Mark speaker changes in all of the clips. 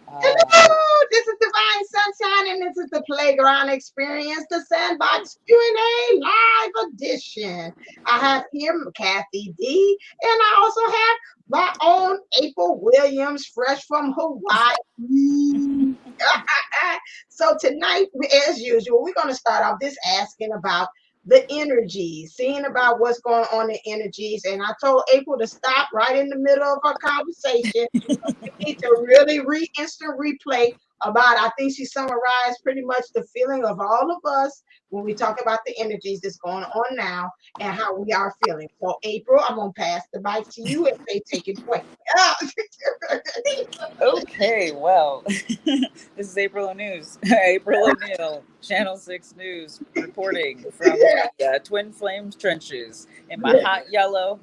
Speaker 1: Hello, this is Divine Sunshine, and this is the Playground Experience, the Sandbox Q&A live edition. I have here Kathy D, and I also have my own April Williams, fresh from Hawaii. So tonight, as usual, we're going to start off this asking about the energies, seeing about what's going on in energies. And I told April to stop right in the middle of our conversation. Need to really instant replay about. I think she summarized pretty much the feeling of all of us when we talk about the energies that's going on now and how we are feeling. So, April, I'm gonna pass the mic to you and say, take it away.
Speaker 2: Okay, well, this is April News. April O'Neil, Channel 6 News, reporting from the Twin Flames trenches in my hot yellow,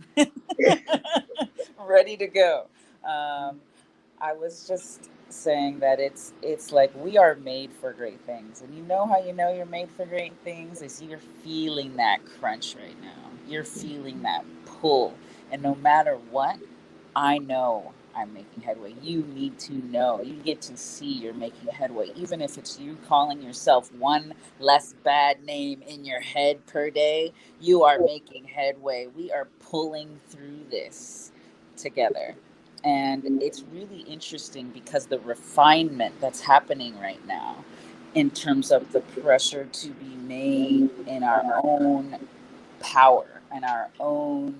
Speaker 2: ready to go. Um, I was just saying that it's like we are made for great things, and you know how you know you're made for great things is you're feeling that crunch right now. You're feeling that pull, and no matter what, I know I'm making headway. You need to know. You get to see you're making headway, even if it's you calling yourself one less bad name in your head per day. You are making headway. We are pulling through this together. And it's really interesting because the refinement that's happening right now, in terms of the pressure to be made in our own power and our own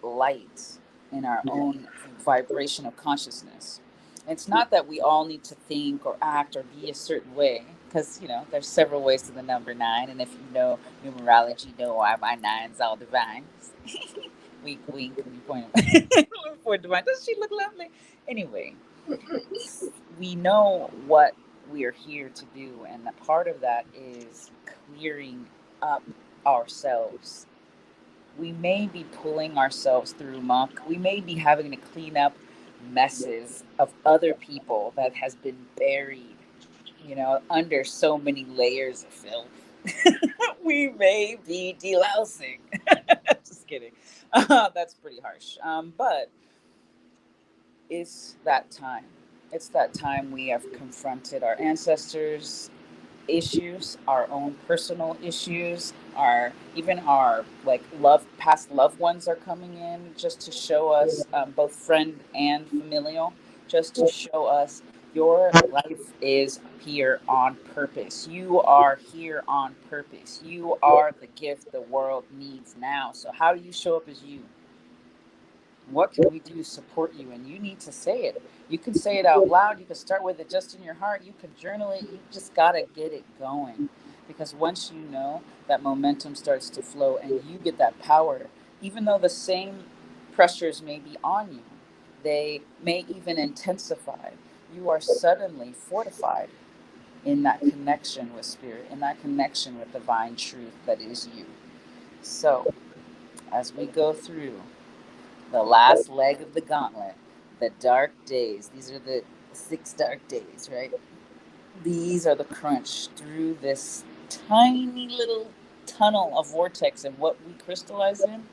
Speaker 2: light, in our own vibration of consciousness. It's not that we all need to think or act or be a certain way, because there's several ways to the number nine, and if you know numerology, you know why my nine's all divine. Wink, wink. We point for divine. Doesn't she look lovely? Anyway, we know what we are here to do, and a part of that is clearing up ourselves. We may be pulling ourselves through muck. We may be having to clean up messes of other people that has been buried, under so many layers of filth. We may be delousing. Just kidding. That's pretty harsh. But it's that time. It's that time we have confronted our ancestors' issues, our own personal issues, our like past loved ones are coming in just to show us, both friend and familial, just to show us your life is here on purpose. You are here on purpose. You are the gift the world needs now. So how do you show up as you? What can we do to support you? And you need to say it. You can say it out loud. You can start with it just in your heart. You can journal it. You just got to get it going. Because once you know, that momentum starts to flow and you get that power, even though the same pressures may be on you, they may even intensify. You are suddenly fortified in that connection with spirit, in that connection with divine truth that is you. So, as we go through the last leg of the gauntlet, the dark days. These are the 6 dark days, right? These are the crunch through this tiny little tunnel of vortex, and what we crystallize in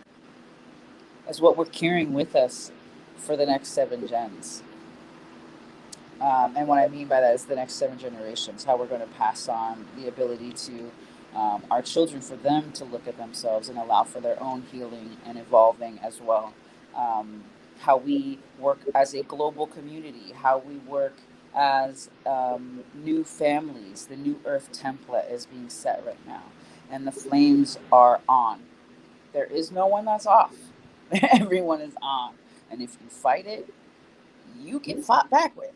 Speaker 2: is what we're carrying with us for the next 7 gens. And what I mean by that is the next 7 generations, how we're going to pass on the ability to our children, for them to look at themselves and allow for their own healing and evolving as well. How we work as a global community, how we work as new families. The new earth template is being set right now, and the flames are on. There is no one that's off. Everyone is on. And if you fight it, you get fought back with.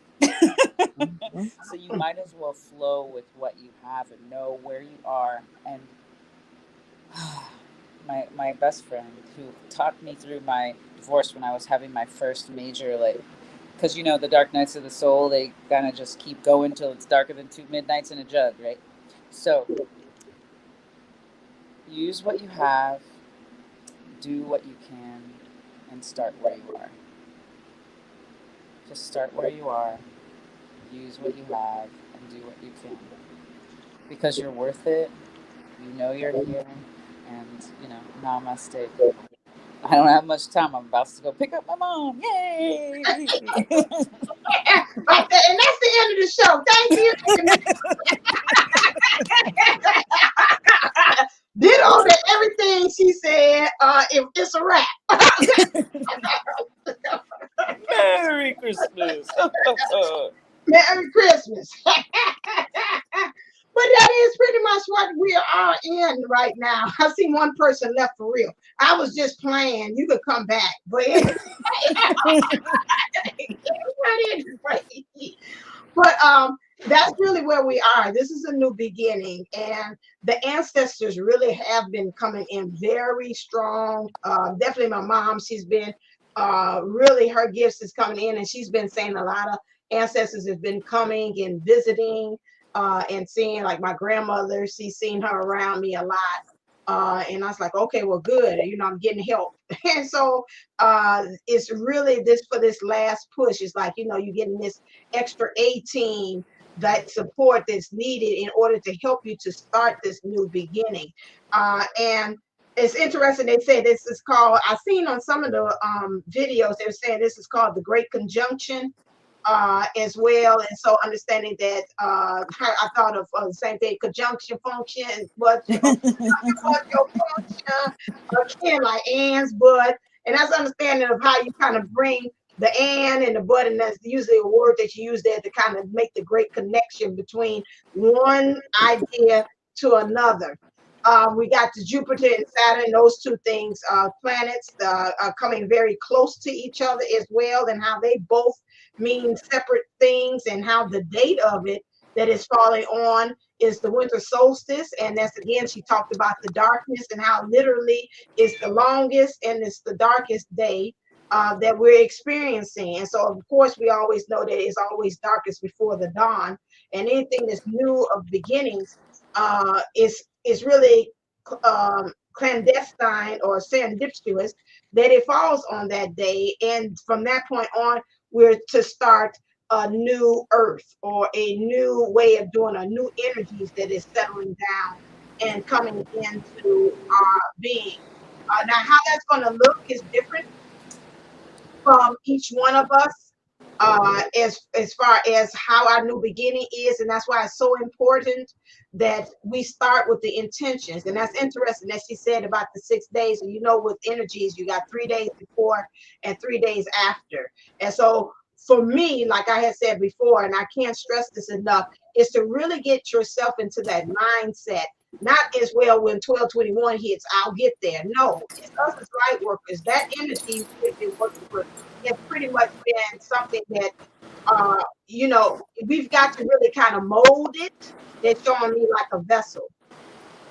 Speaker 2: So you might as well flow with what you have and know where you are. And my best friend, who talked me through my divorce when I was having my first major, like, because the dark nights of the soul, they kind of just keep going till it's darker than two midnights in a jug, right? So use what you have, do what you can, and start where you are. Just start where you are, use what you have, and do what you can, because you're worth it. You know you're here, and namaste. I don't have much time. I'm about to go pick up my mom. Yay!
Speaker 1: And that's
Speaker 2: Merry Christmas.
Speaker 1: Merry Christmas. But that is pretty much what we are in right now. I see one person left for real. I was just playing. You could come back. But anyway, but that's really where we are. This is a new beginning, and the ancestors really have been coming in very strong. Definitely my mom, she's been really, her gifts is coming in, and she's been saying a lot of ancestors have been coming and visiting and seeing, like my grandmother, she's seen her around me a lot. And I was like, okay, well, good. I'm getting help. And so it's really this for this last push. It's like, you're getting this extra 18 that support that's needed in order to help you to start this new beginning. And it's interesting. They say this is called, I've seen on some of the videos, they're saying this is called the Great Conjunction as well. And so understanding that I thought of the same thing, conjunction function, but what's your function, again, like ands, but, and that's understanding of how you kind of bring the and the but, and that's usually a word that you use there to kind of make the great connection between one idea to another. We got the Jupiter and Saturn, those two things, planets are coming very close to each other as well, and how they both mean separate things, and how the date of it that is falling on is the winter solstice. And that's, again, she talked about the darkness and how literally it's the longest and it's the darkest day that we're experiencing. And so, of course, we always know that it's always darkest before the dawn. And anything that's new of beginnings is really clandestine or serendipitous that it falls on that day. And from that point on, we're to start a new earth or a new way of doing, a new energies that is settling down and coming into our being. Now, how that's going to look is different from each one of us, as far as how our new beginning is. And that's why it's so important that we start with the intentions. And that's interesting that she said about the 6 days. And with energies, you got 3 days before and 3 days after. And so for me, like I had said before, and I can't stress this enough, is to really get yourself into that mindset. Not as well when 1221 hits, I'll get there. No, it's us as light workers. That energy we've been working with has pretty much been something that, we've got to really kind of mold it. They're showing me like a vessel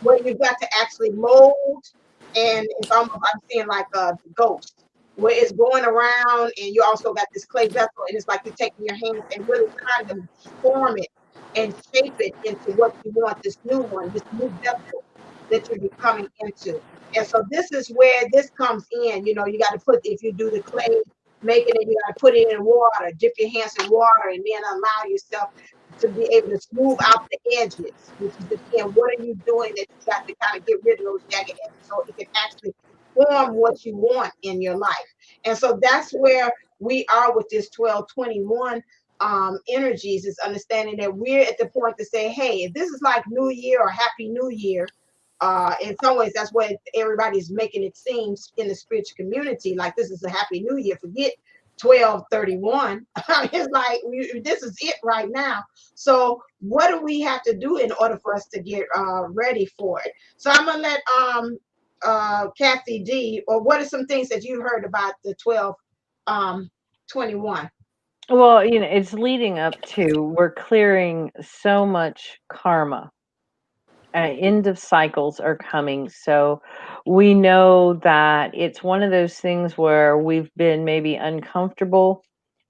Speaker 1: where you've got to actually mold, and it's almost, I'm seeing like a ghost where it's going around, and you also got this clay vessel, and it's like you're taking your hands and really trying to form it and shape it into what you want, this new one, this new vessel that you're becoming into. And so this is where this comes in. You got to put, if you do the clay making it, you got to put it in water, dip your hands in water, and then allow yourself to be able to smooth out the edges, which is, again, what are you doing that you got to kind of get rid of those jagged edges so it can actually form what you want in your life. And so that's where we are with this 1221 energies, is understanding that we're at the point to say, hey, if this is like New Year or Happy New Year, in some ways, that's what everybody's making it seem in the spiritual community, like this is a Happy New Year. Forget 1231. It's like this is it right now. So what do we have to do in order for us to get ready for it? So I'm gonna let Kathy D, or what are some things that you heard about the 1221?
Speaker 3: Well, it's leading up to, we're clearing so much karma. End of cycles are coming. So we know that it's one of those things where we've been maybe uncomfortable,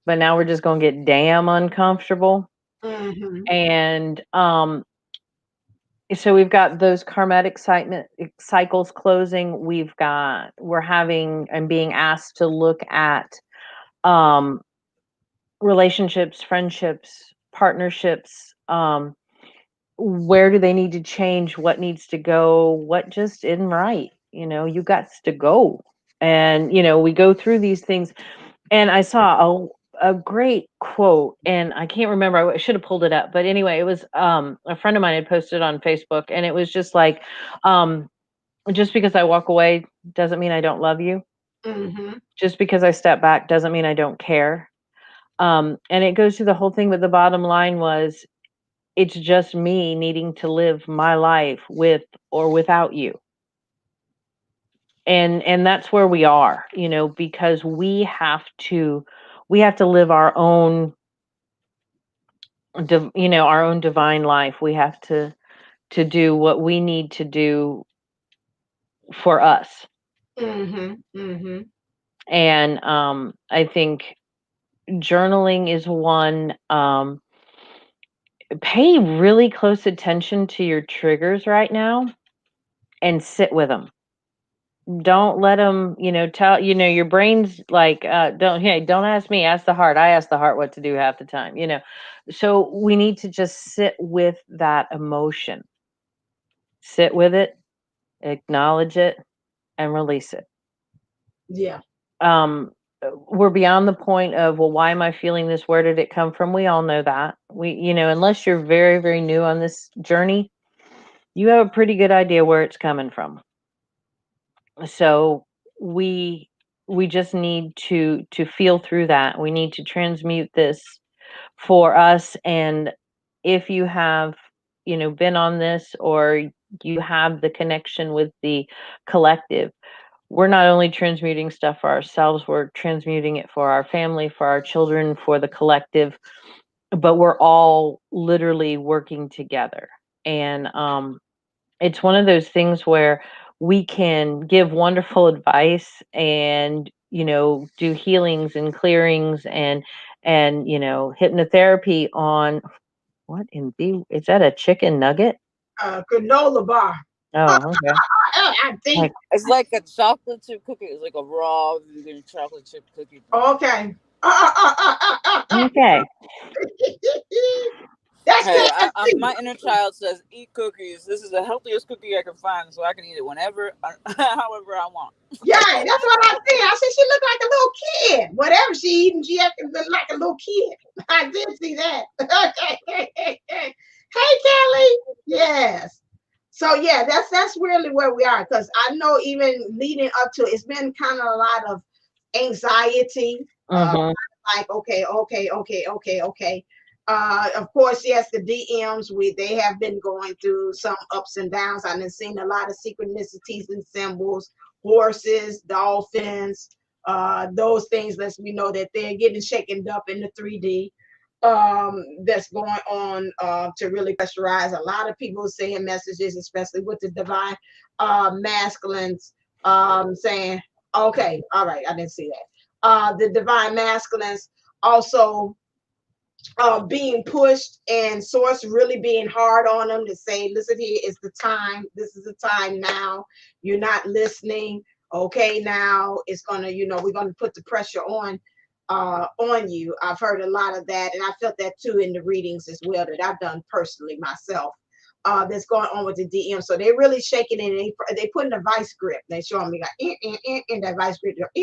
Speaker 3: but now we're just going to get damn uncomfortable.
Speaker 1: Mm-hmm.
Speaker 3: And so we've got those karmatic cycles closing. We're having and being asked to look at relationships, friendships, partnerships. Where do they need to change? What needs to go? What just isn't right? You got to go. And, we go through these things. And I saw a great quote, and I can't remember. I should have pulled it up. But anyway, it was a friend of mine had posted on Facebook, and it was just like, just because I walk away doesn't mean I don't love you.
Speaker 1: Mm-hmm.
Speaker 3: Just because I step back doesn't mean I don't care. And it goes through the whole thing, but the bottom line was it's just me needing to live my life with or without you. And that's where we are, because we have to live our own our own divine life. We have to do what we need to do for us.
Speaker 1: Mm-hmm. Mm-hmm.
Speaker 3: And I think journaling is one. Pay really close attention to your triggers right now and sit with them. Don't let them, tell, your brain's like, don't ask me, ask the heart. I ask the heart what to do half the time. So we need to just sit with that emotion, sit with it, acknowledge it, and release it.
Speaker 1: Yeah.
Speaker 3: um we're beyond the point of, well, why am I feeling this, where did it come from? We all know that. Unless you're very, very new on this journey, you have a pretty good idea where it's coming from. So we just need to feel through that. We need to transmute this for us. And if you have been on this, or you have the connection with the collective, we're not only transmuting stuff for ourselves, we're transmuting it for our family, for our children, for the collective, but we're all literally working together. And it's one of those things where we can give wonderful advice and do healings and clearings and hypnotherapy on what in the is that a chicken nugget?
Speaker 1: Granola bar.
Speaker 3: Oh, okay.
Speaker 1: I think.
Speaker 3: Like,
Speaker 2: It's like a chocolate chip cookie. It's like a raw vegan chocolate chip cookie thing.
Speaker 1: Okay.
Speaker 3: okay.
Speaker 1: That's
Speaker 2: Hey,
Speaker 1: Kathy.
Speaker 2: my inner child says eat cookies. This is the healthiest cookie I can find, so I can eat it whenever, however I want.
Speaker 1: Yeah, that's what I said. I said she looked like a little kid. Whatever she eating, she acting like a little kid. I did see that. Hey, Kelly. Yes. So yeah, that's really where we are. Because I know even leading up to it, it's been kind of a lot of anxiety.
Speaker 3: Mhm.
Speaker 1: Like okay. Of course, yes, the DMs they have been going through some ups and downs. I've been seeing a lot of synchronicities and symbols, horses, dolphins, those things lets me know that they're getting shaken up in the 3D. That's going on to really pressurize a lot of people saying messages, especially with the divine masculines, saying, okay, all right, I didn't see that. The divine masculines also being pushed, and source really being hard on them to say, listen here, it's the time, this is the time now, you're not listening. Okay, now it's gonna, we're gonna put the pressure on you. I've heard a lot of that, and I felt that too in the readings as well that I've done personally myself. That's going on with the DM. So they're really shaking it, and they put in a vice grip. They showing me like in that vice grip, and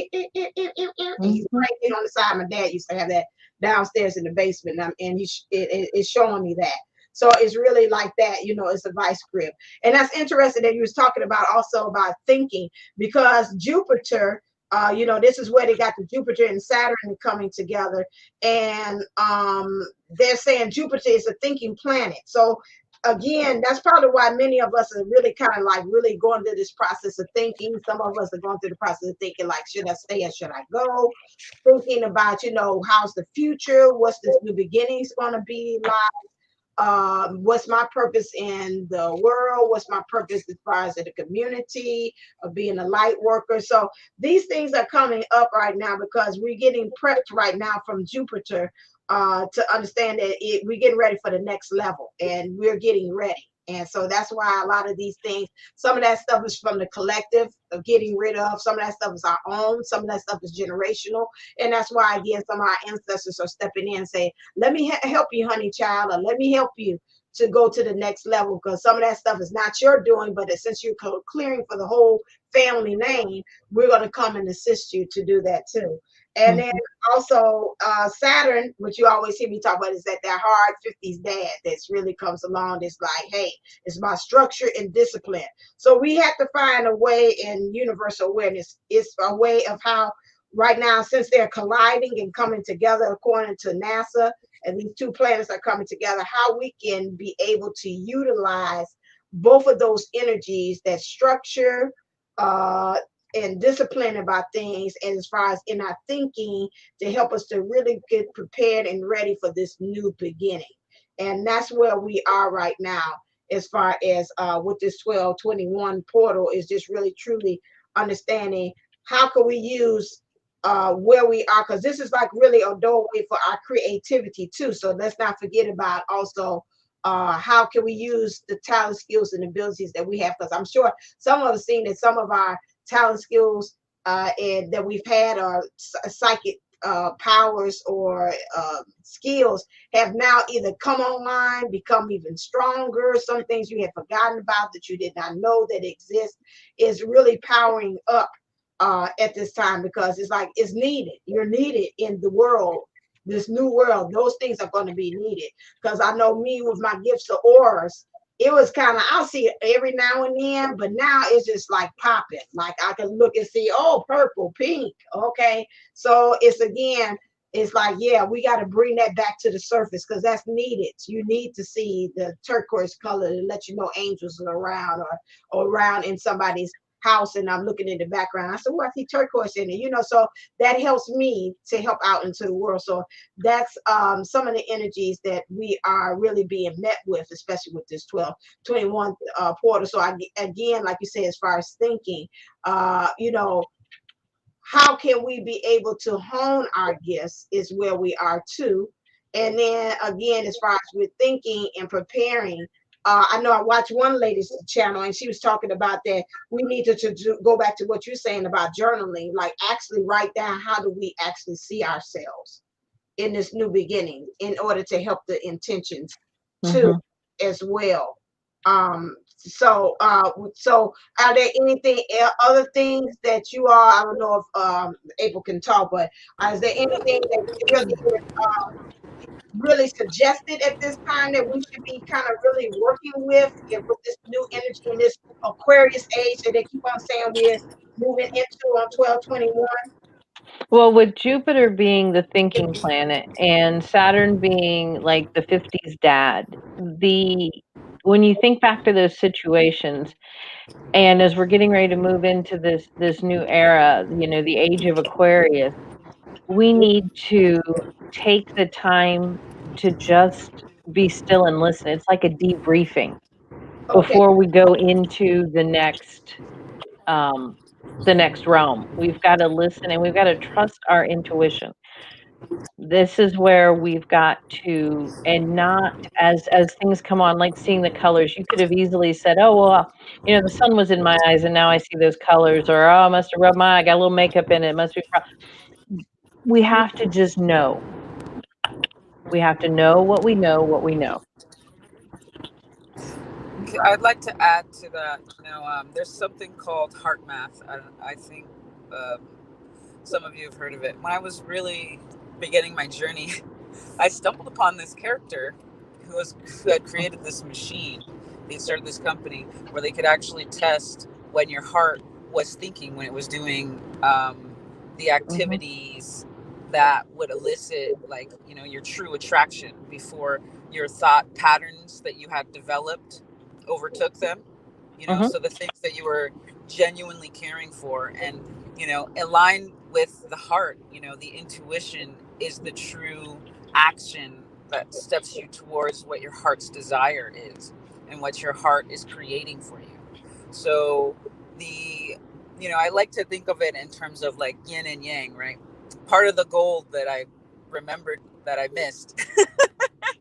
Speaker 1: he's
Speaker 3: Mhm.
Speaker 1: right there on the side. My dad used to have that downstairs in the basement, and it's showing me that. So it's really like that, it's a vice grip. And that's interesting that you was talking about also about thinking, because Jupiter, this is where they got the Jupiter and Saturn coming together. And they're saying Jupiter is a thinking planet. So again, that's probably why many of us are really kind of like really going through this process of thinking. Some of us are going through the process of thinking like, should I stay or should I go? Thinking about, how's the future? What's this new beginnings going to be like? What's my purpose in the world? What's my purpose as far as in the community of being a light worker? So these things are coming up right now because we're getting prepped right now from Jupiter to understand that we're getting ready for the next level, and we're getting ready. And so that's why a lot of these things, some of that stuff is from the collective of getting rid of. Some of that stuff is our own. Some of that stuff is generational. And that's why, again, some of our ancestors are stepping in and saying, let me help you, honey child, or let me help you to go to the next level, because some of that stuff is not your doing, but since you're clearing for the whole family name, we're going to come and assist you to do that too. And then
Speaker 3: Mhm.
Speaker 1: also Saturn, which you always hear me talk about, is that hard 50s dad that's really comes along. It's like, hey, it's about structure and discipline. So we have to find a way in universal awareness. It's a way of how right now, since they're colliding and coming together according to NASA, and these two planets are coming together, how we can be able to utilize both of those energies, that structure, uh, and discipline about things, and as far as in our thinking, to help us to really get prepared and ready for this new beginning. And that's where we are right now, as far as with this 1221 portal, is just really truly understanding how can we use where we are, because this is like really a doorway for our creativity too. So let's not forget about also how can we use the talent, skills, and abilities that we have, because I'm sure some of us seen that some of our talent, skills, and that we've had, or psychic powers or skills, have now either come online, become even stronger. Some things you had forgotten about that you did not know that exist is really powering up at this time, because it's like it's needed. You're needed in the world, this new world. Those things are going to be needed, because I know me with my gifts of auras. It was kind of, I'll see it every now and then, but now it's just like popping. Like I can look and see, oh, purple, pink. Okay. So it's again, it's like, yeah, we got to bring that back to the surface, because that's needed. You need to see the turquoise color to let you know angels are around, or around in somebody's house, and I'm looking in the background. I said, well, I see turquoise in it, so that helps me to help out into the world. So that's some of the energies that we are really being met with, especially with this 1221 portal. So again, like you said, as far as thinking, how can we be able to hone our gifts is where we are too. And then again, as far as with thinking and preparing, I know I watched one lady's channel, and she was talking about that we need to go back to what you're saying about journaling, like actually write down how do we actually see ourselves in this new beginning, in order to help the intentions too
Speaker 3: Mhm.
Speaker 1: as well. So are there anything other things that you are, I don't know if April can talk, but is there anything that really suggested at this time that we should be kind of really working with this new energy in this Aquarius age that they keep on saying we're moving into on 1221?
Speaker 3: Well, with Jupiter being the thinking planet and Saturn being like the 50s dad, the when you think back to those situations, and as we're getting ready to move into this new era, the age of Aquarius, we need to take the time to just be still and listen. It's like a debriefing
Speaker 1: Okay,
Speaker 3: before we go into um the next realm. We've got to listen and we've got to trust our intuition. This is where we've got to, and not as things come on, like seeing the colors. You could have easily said, oh well, the sun was in my eyes and now I see those colors, or oh, I must have rubbed my eye, got a little makeup in it, must be we have to just know. We have to know what we know, what we know.
Speaker 2: I'd like to add to that. There's something called heart math. I think um, some of you have heard of it. When I was really beginning my journey, I stumbled upon this character who had created this machine. They started this company where they could actually test when your heart was thinking, when it was doing the
Speaker 3: Mhm.
Speaker 2: activities that would elicit, like, your true attraction before your thought patterns that you had developed overtook them.
Speaker 3: Mhm.
Speaker 2: So the things that you were genuinely caring for, and align with the heart. The intuition is the true action that steps you towards what your heart's desire is and what your heart is creating for you. So the I like to think of it in terms of like yin and yang, right? Part of the gold that I remembered that I missed,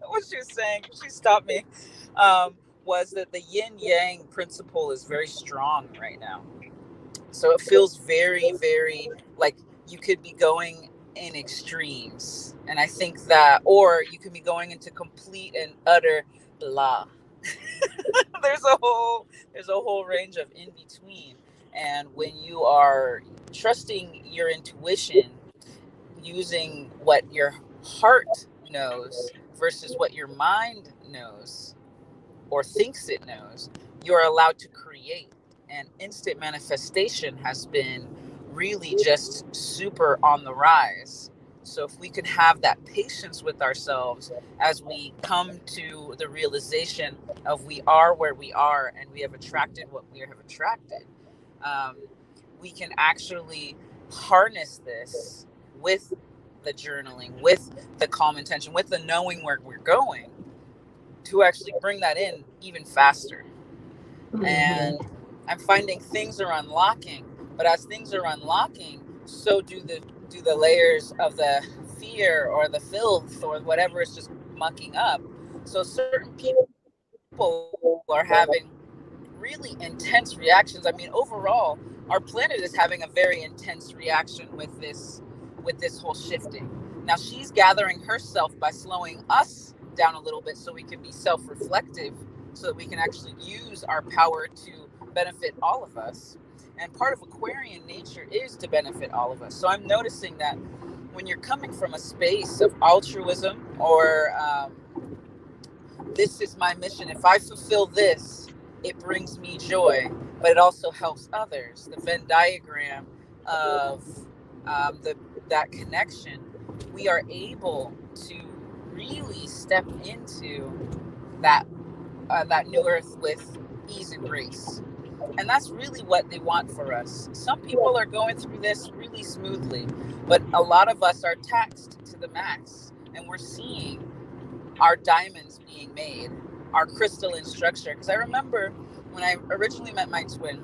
Speaker 2: what she was saying, she stopped me, um, was that the yin yang principle is very strong right now. So it feels very, very like you could be going in extremes. And I think that, or you could be going into complete and utter blah. There's a whole range of in between. And when you are trusting your intuition, using what your heart knows versus what your mind knows or thinks it knows, you're allowed to create. And instant manifestation has been really just super on the rise. So if we could have that patience with ourselves as we come to the realization of we are where we are and we have attracted what we have attracted, um, we can actually harness this with the journaling, with the calm intention, with the knowing where we're going, to actually bring that in even faster.
Speaker 3: Hmm.
Speaker 2: And I'm finding things are unlocking, but as things are unlocking, so do the layers of the fear or the filth or whatever is just mucking up. So certain people are having really intense reactions. I mean, overall, our planet is having a very intense reaction with this whole shifting. Now she's gathering herself by slowing us down a little bit so we can be self-reflective, so that we can actually use our power to benefit all of us. And part of Aquarian nature is to benefit all of us. So I'm noticing that when you're coming from a space of altruism or this is my mission. If I fulfill this, it brings me joy, but it also helps others. The Venn diagram of the that connection, we are able to really step into that that new earth with ease and grace. And that's really what they want for us. Some people are going through this really smoothly, but a lot of us are taxed to the max, and we're seeing our diamonds being made, our crystalline structure. Because I remember when I originally met my twin,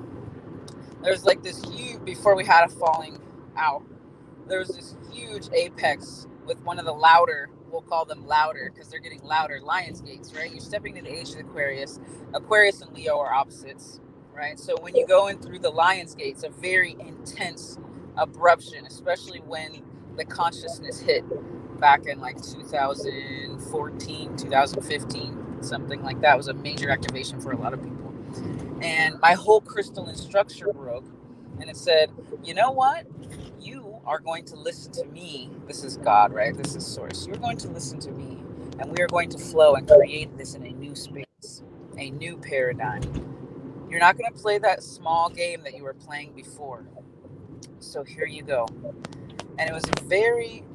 Speaker 2: there was like this huge, before we had a falling out, there was this huge apex with one of the louder, we'll call them louder because they're getting louder, Lions Gates, right? You're stepping into the age of Aquarius. Aquarius and Leo are opposites, right? So when you go in through the Lions Gates, a very intense abruption, especially when the consciousness hit back in like 2014, 2015, something like that was a major activation for a lot of people. And my whole crystalline structure broke. And it said, you know what? You are going to listen to me. This is God, right? This is Source. You're going to listen to me. And we are going to flow and create this in a new space, a new paradigm. You're not going to play that small game that you were playing before. So here you go. And it was very,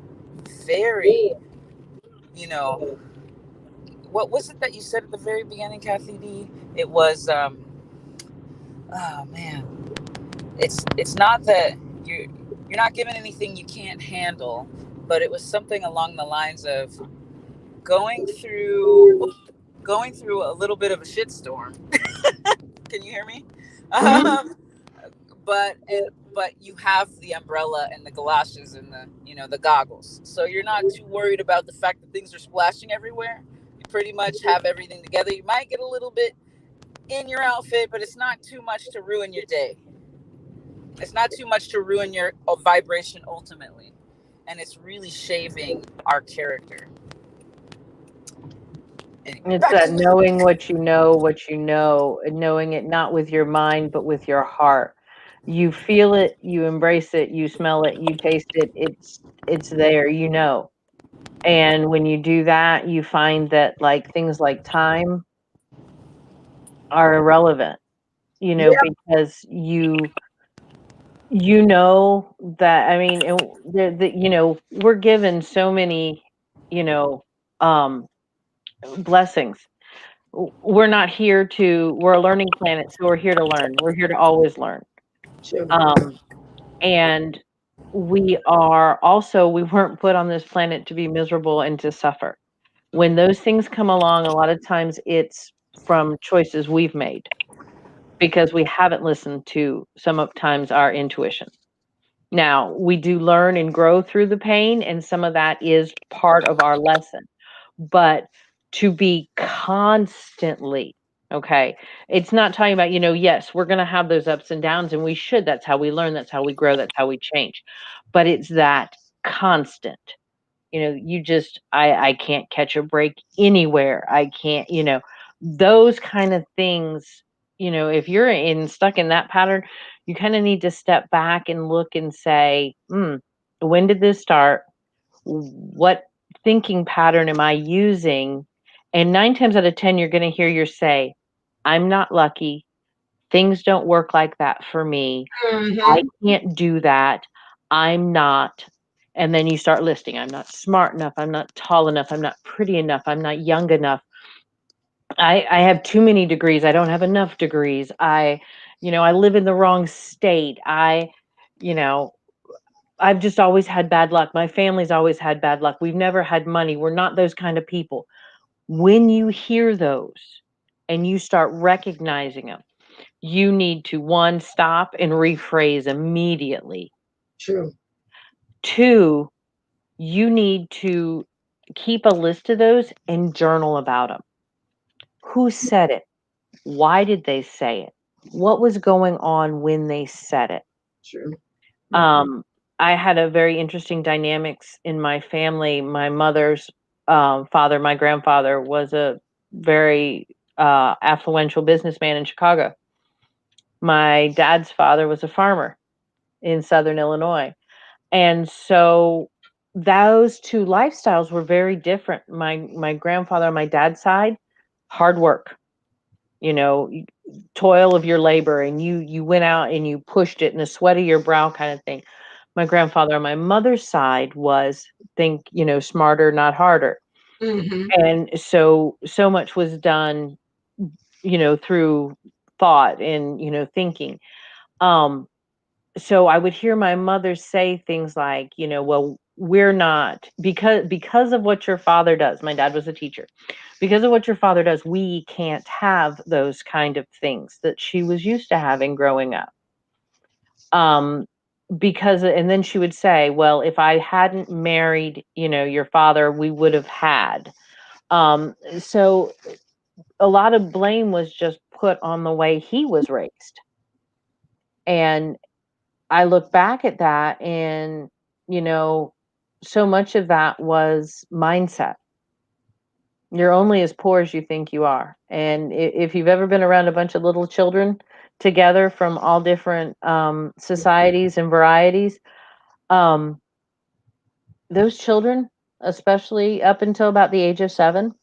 Speaker 2: very, you know, what was it that you said at the very beginning, Kathy D? It was, oh man, it's not that you're not given anything you can't handle, but it was something along the lines of going through going through a little bit of a shitstorm. Can you hear me?
Speaker 3: Hmm.
Speaker 2: Um, but you have the umbrella and the galoshes and the the goggles, so you're not too worried about the fact that things are splashing everywhere. You pretty much have everything together. You might get a little bit in your outfit, but it's not too much to ruin your day. It's not too much to ruin your vibration ultimately, and it's really shaving our character. Anyway,
Speaker 3: It's
Speaker 2: back
Speaker 3: that
Speaker 2: to you.
Speaker 3: knowing what you know, and knowing it not with your mind, but with your heart. You feel it, you embrace it, you smell it, you taste it. It's there, you know. And when you do that, you find that like things like time are irrelevant,
Speaker 1: Yeah,
Speaker 3: because you know that, I mean, we're given so many, you know, um blessings. We're not here to, we're a learning planet, so we're here to learn. We're here to always learn.
Speaker 1: sure.
Speaker 3: Um and we are also, we weren't put on this planet to be miserable and to suffer. When those things come along, a lot of times it's from choices we've made because we haven't listened to some of times our intuition. Now, we do learn and grow through the pain, and some of that is part of our lesson. But to be constantly, okay, it's not talking about, yes, we're going to have those ups and downs, and we should. That's how we learn, that's how we grow, that's how we change. But it's that constant. You just, I can't catch a break anywhere. I can't, those kind of things. If you're in stuck in that pattern, you kind of need to step back and look and say, when did this start? What thinking pattern am I using? And 9 times out of 10, you're going to hear your say, I'm not lucky. Things don't work like that for me. I
Speaker 1: Mm-hmm.
Speaker 3: can't do that. I'm not. And then you start listing, I'm not smart enough. I'm not tall enough. I'm not pretty enough. I'm not young enough. I have too many degrees. I don't have enough degrees. I live in the wrong state. You know, I've just always had bad luck. My family's always had bad luck. We've never had money. We're not those kind of people. When you hear those and you start recognizing them, you need to, one, stop and rephrase immediately.
Speaker 1: True.
Speaker 3: Two, you need to keep a list of those and journal about them. Who said it? Why did they say it? What was going on when they said it?
Speaker 1: True. Mm-hmm.
Speaker 3: Um, I had a very interesting dynamics in my family. My mother's father, my grandfather, was a very affluential businessman in Chicago. My dad's father was a farmer in Southern Illinois. And so those two lifestyles were very different. My grandfather on my dad's side, hard work, you know, toil of your labor, and you went out and you pushed it in the sweat of your brow kind of thing. My grandfather on my mother's side was think, smarter, not harder.
Speaker 1: Mm-hmm.
Speaker 3: And so much was done, through thought and, thinking. Um, so I would hear my mother say things like, well, we're not, because of what your father does. My dad was a teacher. Because of what your father does, we can't have those kind of things that she was used to having growing up. Um, because, and then she would say, well, if I hadn't married, your father, we would have had. So a lot of blame was just put on the way he was raised. And I look back at that, and, you know, so much of that was mindset. You're only as poor as you think you are. And if you've ever been around a bunch of little children together from all different societies and varieties, um, those children, especially up until about the age of 7,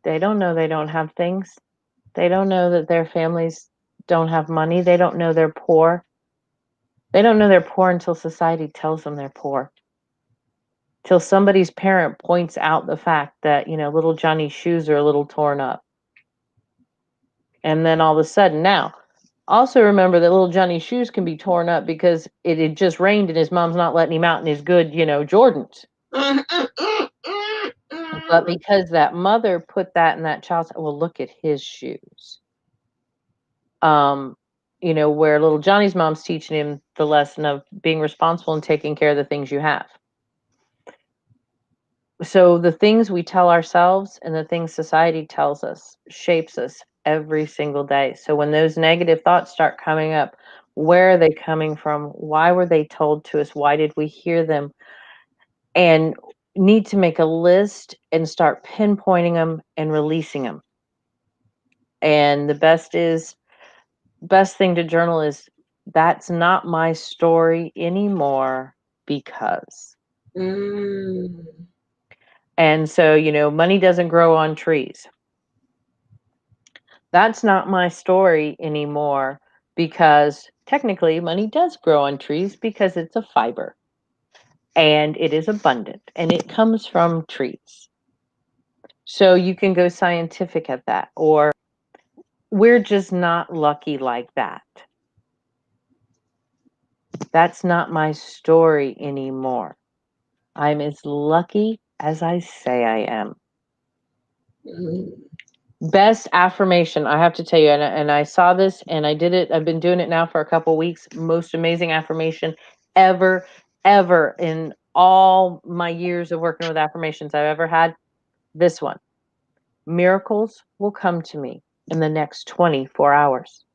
Speaker 3: they don't know they don't have things. They don't know that their families don't have money. They don't know they're poor. They don't know they're poor until society tells them they're poor. Till somebody's parent points out the fact that, little Johnny's shoes are a little torn up. And then all of a sudden, now, also remember that little Johnny's shoes can be torn up because it had just rained and his mom's not letting him out in his good, Jordans. But because that mother put that in that child's, well, look at his shoes. Um, where little Johnny's mom's teaching him the lesson of being responsible and taking care of the things you have. So the things we tell ourselves and the things society tells us shapes us every single day. So when those negative thoughts start coming up, where are they coming from? Why were they told to us? Why did we hear them? And need to make a list and start pinpointing them and releasing them. And the best thing to journal is, that's not my story anymore, because.
Speaker 1: Mm.
Speaker 3: And so, money doesn't grow on trees. That's not my story anymore, because technically money does grow on trees because it's a fiber and it is abundant and it comes from trees. So you can go scientific at that, or we're just not lucky like that. That's not my story anymore. I'm as lucky as I say I am.
Speaker 1: Mm.
Speaker 3: Best affirmation, I have to tell you, and I saw this and I did it. I've been doing it now for a couple weeks. Most amazing affirmation ever, ever in all my years of working with affirmations I've ever had. This one: miracles will come to me in the next 24 hours.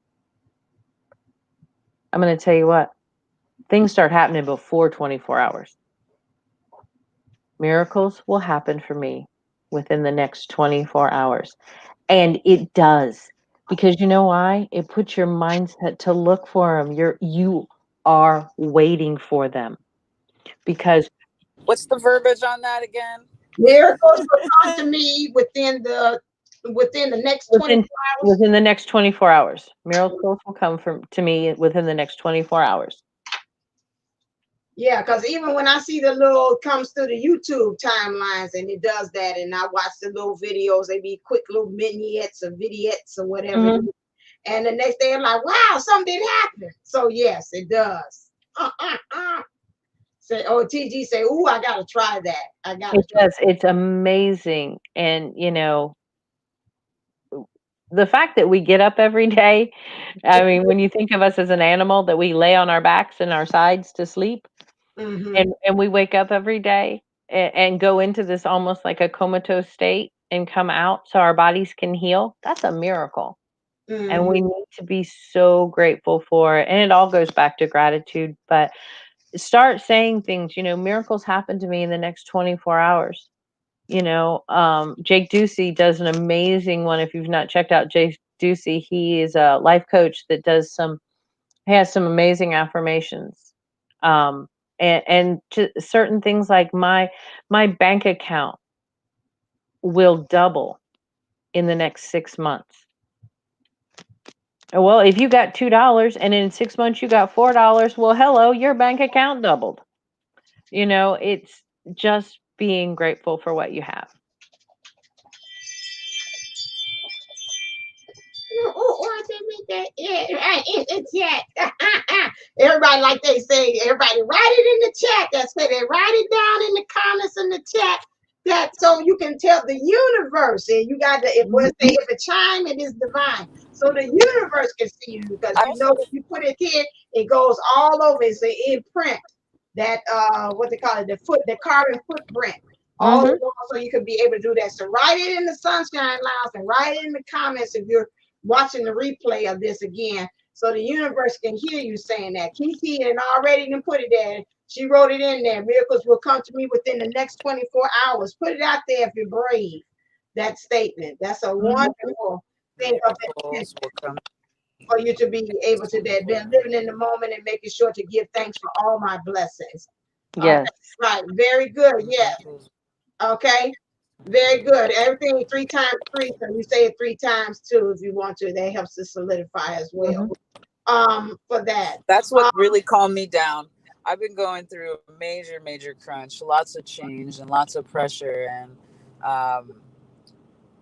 Speaker 3: I'm going to tell you what, things start happening before 24 hours. Miracles will happen for me within the next 24 hours. And it does. Because you know why? It puts your mindset to look for them. You are waiting for them. Because
Speaker 2: What's the verbiage on that again?
Speaker 1: Miracles will come to me within the within the next
Speaker 3: Within
Speaker 1: 24 hours?
Speaker 3: within the next 24 hours. Miracles will come from to me within the next 24 hours.
Speaker 1: Yeah, because even when I see the little comes through the YouTube timelines and it does that, and I watch the little videos, they be quick little vignettes or whatever it
Speaker 3: Mhm.
Speaker 1: is. And the next day I'm like, wow, something did happen. So yes, it does. Say, oh, TG say, ooh, I gotta try that. I gotta
Speaker 3: It
Speaker 1: try.
Speaker 3: does. It's amazing. And, the fact that we get up every day, I mean, when you think of us as an animal that we lay on our backs and our sides to sleep,
Speaker 1: Mm-hmm.
Speaker 3: and we wake up every day and go into this almost like a comatose state and come out so our bodies can heal, that's a miracle. And
Speaker 1: Mm-hmm.
Speaker 3: we need to be so grateful for it. And it all goes back to gratitude. But start saying things, miracles happen to me in the next 24 hours. Jake Ducey does an amazing one. If you've not checked out Jake Ducey, he is a life coach that he has some amazing affirmations. And to certain things like my bank account will double in the next 6 months. Well, if you got $2 and in 6 months you got $4, well, hello, your bank account doubled. It's just being grateful for what you have.
Speaker 1: Oh, they make that. Yeah, right. It's chat. Everybody, like they say, everybody write it in the chat. That's where they write it down in the comments in the chat. That so you can tell the universe. And you got to if we
Speaker 3: Mhm.
Speaker 1: say if a chime, it is divine. So the universe can see you because
Speaker 2: I
Speaker 1: you know
Speaker 2: also,
Speaker 1: if you put it here, it goes all over. It's an imprint that what they call it, the carbon footprint all
Speaker 3: Mhm.
Speaker 1: along, so you can be able to do that. So write it in the sunshine lounge and write it in the comments if you're watching the replay of this again, so the universe can hear you saying that. Kiki and already didn't put it there. She wrote it in there. Miracles will come to me within the next 24 hours. Put it out there if you're brave. That statement. That's a
Speaker 3: Mhm.
Speaker 1: wonderful thing of intention
Speaker 2: miracles will come
Speaker 1: for you to be able to that been living in the moment and making sure to give thanks for all my blessings. Okay,
Speaker 3: Yes.
Speaker 1: right. Very good. Yeah.
Speaker 2: miracles.
Speaker 1: Okay. Very good. Everything 3 times 3. So you say it 3 times too if you want to. That helps to solidify as well.
Speaker 3: Mhm.
Speaker 1: For that.
Speaker 2: That's what
Speaker 1: Um,
Speaker 2: really calmed me down. I've been going through a major crunch, lots of change and lots of pressure, and um,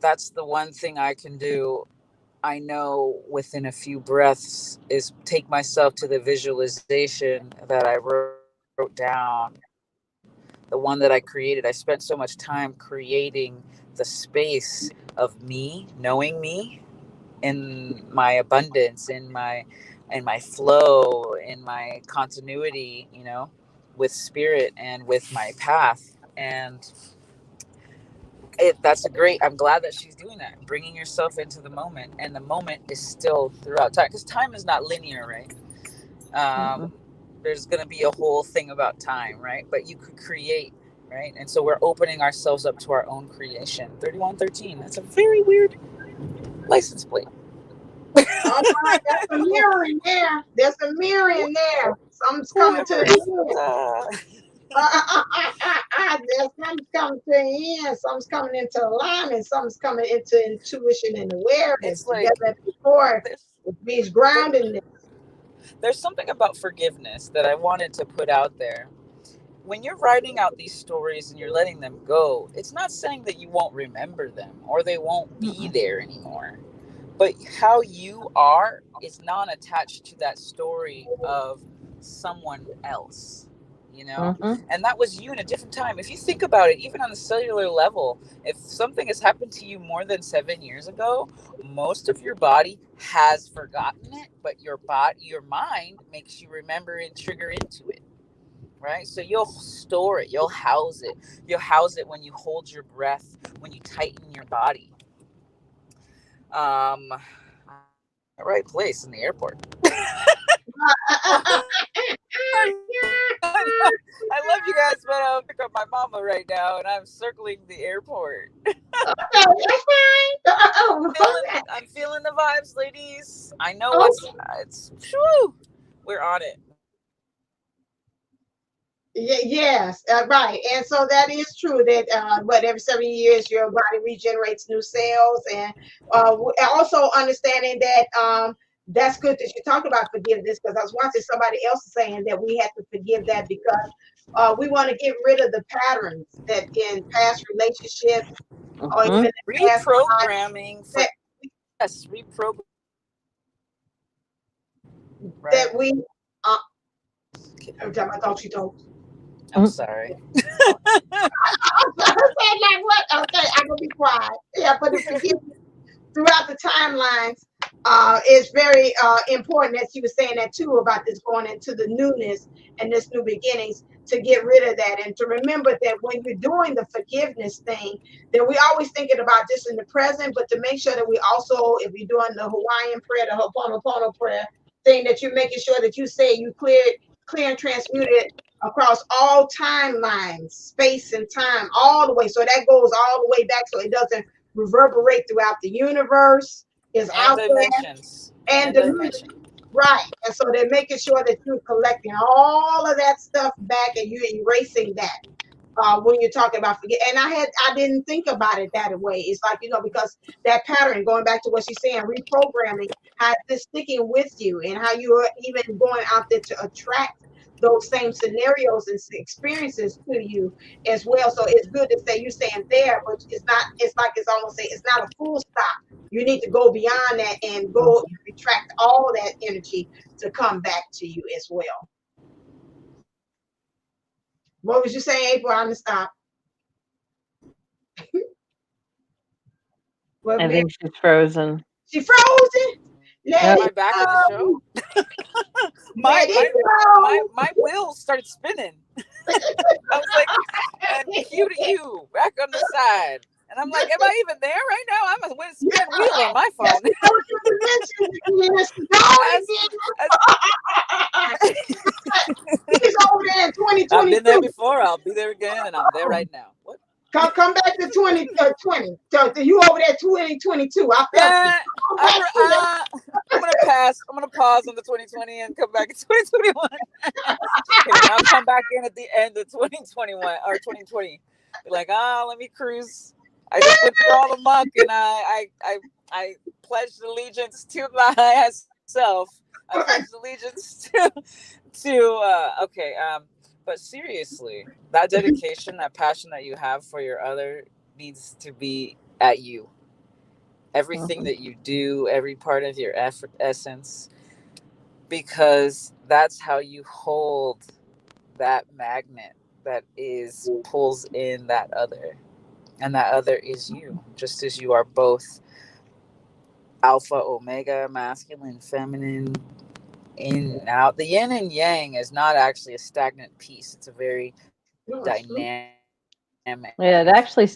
Speaker 2: that's the one thing I can do. I know within a few breaths is take myself to the visualization that I wrote down, the one that I created. I spent so much time creating the space of me, knowing me, in my abundance, in my flow, in my continuity, with spirit and with my path. And that's a great, I'm glad that she's doing that, bringing yourself into the moment. And the moment is still throughout time, because time is not linear, right?
Speaker 3: Mhm.
Speaker 2: There's going to be a whole thing about time, right? But you could create, right? And so we're opening ourselves up to our own creation. 3113, that's a very weird license plate.
Speaker 1: all right, that's a mirror in there. There's a mirror in there. Something's coming to
Speaker 2: Whoever,
Speaker 1: the end. There's something's coming to the end. Something's coming into alignment. Something's coming into intuition and awareness
Speaker 2: it's like
Speaker 1: together before,
Speaker 2: there's
Speaker 1: which means
Speaker 2: there,
Speaker 1: groundedness.
Speaker 2: there's something about forgiveness that I wanted to put out there. When you're writing out these stories and you're letting them go, it's not saying that you won't remember them or they won't be
Speaker 3: Mhm.
Speaker 2: there anymore. But how you are is not attached to that story of someone else, you know?
Speaker 3: Mhm.
Speaker 2: And that was you in a different time. If you think about it, even on the cellular level, if something has happened to you more than 7 years ago, most of your body has forgotten it, but your mind makes you remember and trigger into it, right? So you'll store it, you'll house it when you hold your breath, when you tighten your body. I'm in the right place in the airport. I love you guys, but I'm pick up my mama right now, and I'm circling the airport.
Speaker 1: Okay, that's fine.
Speaker 2: I'm feeling the vibes, ladies. I know
Speaker 1: Oh,
Speaker 2: it's whew, we're on it. We're on it.
Speaker 1: Yes, right. And so that is true that what every 7 years your body regenerates new cells, and also understanding that that's good that you talked about forgiveness, because I was watching somebody else saying that we have to forgive that because we want to get rid of the patterns that in past relationships or even
Speaker 3: Hmm.
Speaker 1: in past lives
Speaker 2: Reprogramming for
Speaker 1: that
Speaker 2: yes,
Speaker 1: that
Speaker 2: right.
Speaker 1: we uh, every time I thought you told.
Speaker 2: I'm sorry.
Speaker 1: I said like what? Okay, I'm gonna be quiet. Yeah, but the forgiveness throughout the timelines is very important, as you were saying that too, about this going into the newness and this new beginnings, to get rid of that and to remember that when you're doing the forgiveness thing, then we always thinking about just in the present, but to make sure that we also, if you're doing the Hawaiian prayer, the Ho'oponopono prayer thing, that you're making sure that you say you clear and transmute it across all timelines, space and time, all the way. So that goes all the way back so it doesn't reverberate throughout the universe, is
Speaker 2: And
Speaker 1: out there,
Speaker 2: dimensions.
Speaker 1: and
Speaker 2: And
Speaker 1: dimension.
Speaker 2: dimension.
Speaker 1: Right. And so they're making sure that you're collecting all of that stuff back and you're erasing that when you're talking about forget. And I didn't think about it that way. It's like, because that pattern, going back to what she's saying, reprogramming, how this sticking with you and how you are even going out there to attract those same scenarios and experiences to you as well. So it's good to say you're saying there, but it's not, it's like it's almost say it's not a full stop. You need to go beyond that and go and retract all that energy to come back to you as well. What was you saying, April? I'm gonna stop. What,
Speaker 3: I think she's frozen.
Speaker 1: she frozen. Let
Speaker 3: Yep.
Speaker 2: Am I
Speaker 1: it
Speaker 2: back in the
Speaker 1: go.
Speaker 2: show?
Speaker 1: Let it
Speaker 2: My wheels started spinning. I was like, and cue to you back on the side. And I'm like, am I even there right now? I'm a spin wheel on my
Speaker 1: Yes,
Speaker 2: phone.
Speaker 1: we go to dimensions again. She's gone
Speaker 2: as, as
Speaker 1: again. He's over there in
Speaker 2: I've been there
Speaker 1: 2022.
Speaker 2: before, I'll be there again, and I'm there right now. What?
Speaker 1: Come back to 2020. So you over there 2022. I felt you.
Speaker 2: Yeah,
Speaker 1: Come back to that.
Speaker 2: I'm gonna pass. I'm gonna pause on the 2020 and come back in 2021. Kidding. I'll come back in at the end of 2021 or 2020. Be like, let me cruise. I just went through all the muck, and I pledged allegiance to myself. I pledged allegiance okay. But seriously, that dedication, that passion that you have for your other needs to be at you. Everything
Speaker 3: Mhm.
Speaker 2: that you do, every part of your effort, essence, because that's how you hold that magnet that is pulls in that other, and that other is you, just as you are both alpha, omega, masculine, feminine, in and out. The yin and yang is not actually a stagnant piece. It's a very
Speaker 1: No, it's true.
Speaker 2: dynamic
Speaker 3: Yeah, it
Speaker 2: piece
Speaker 3: actually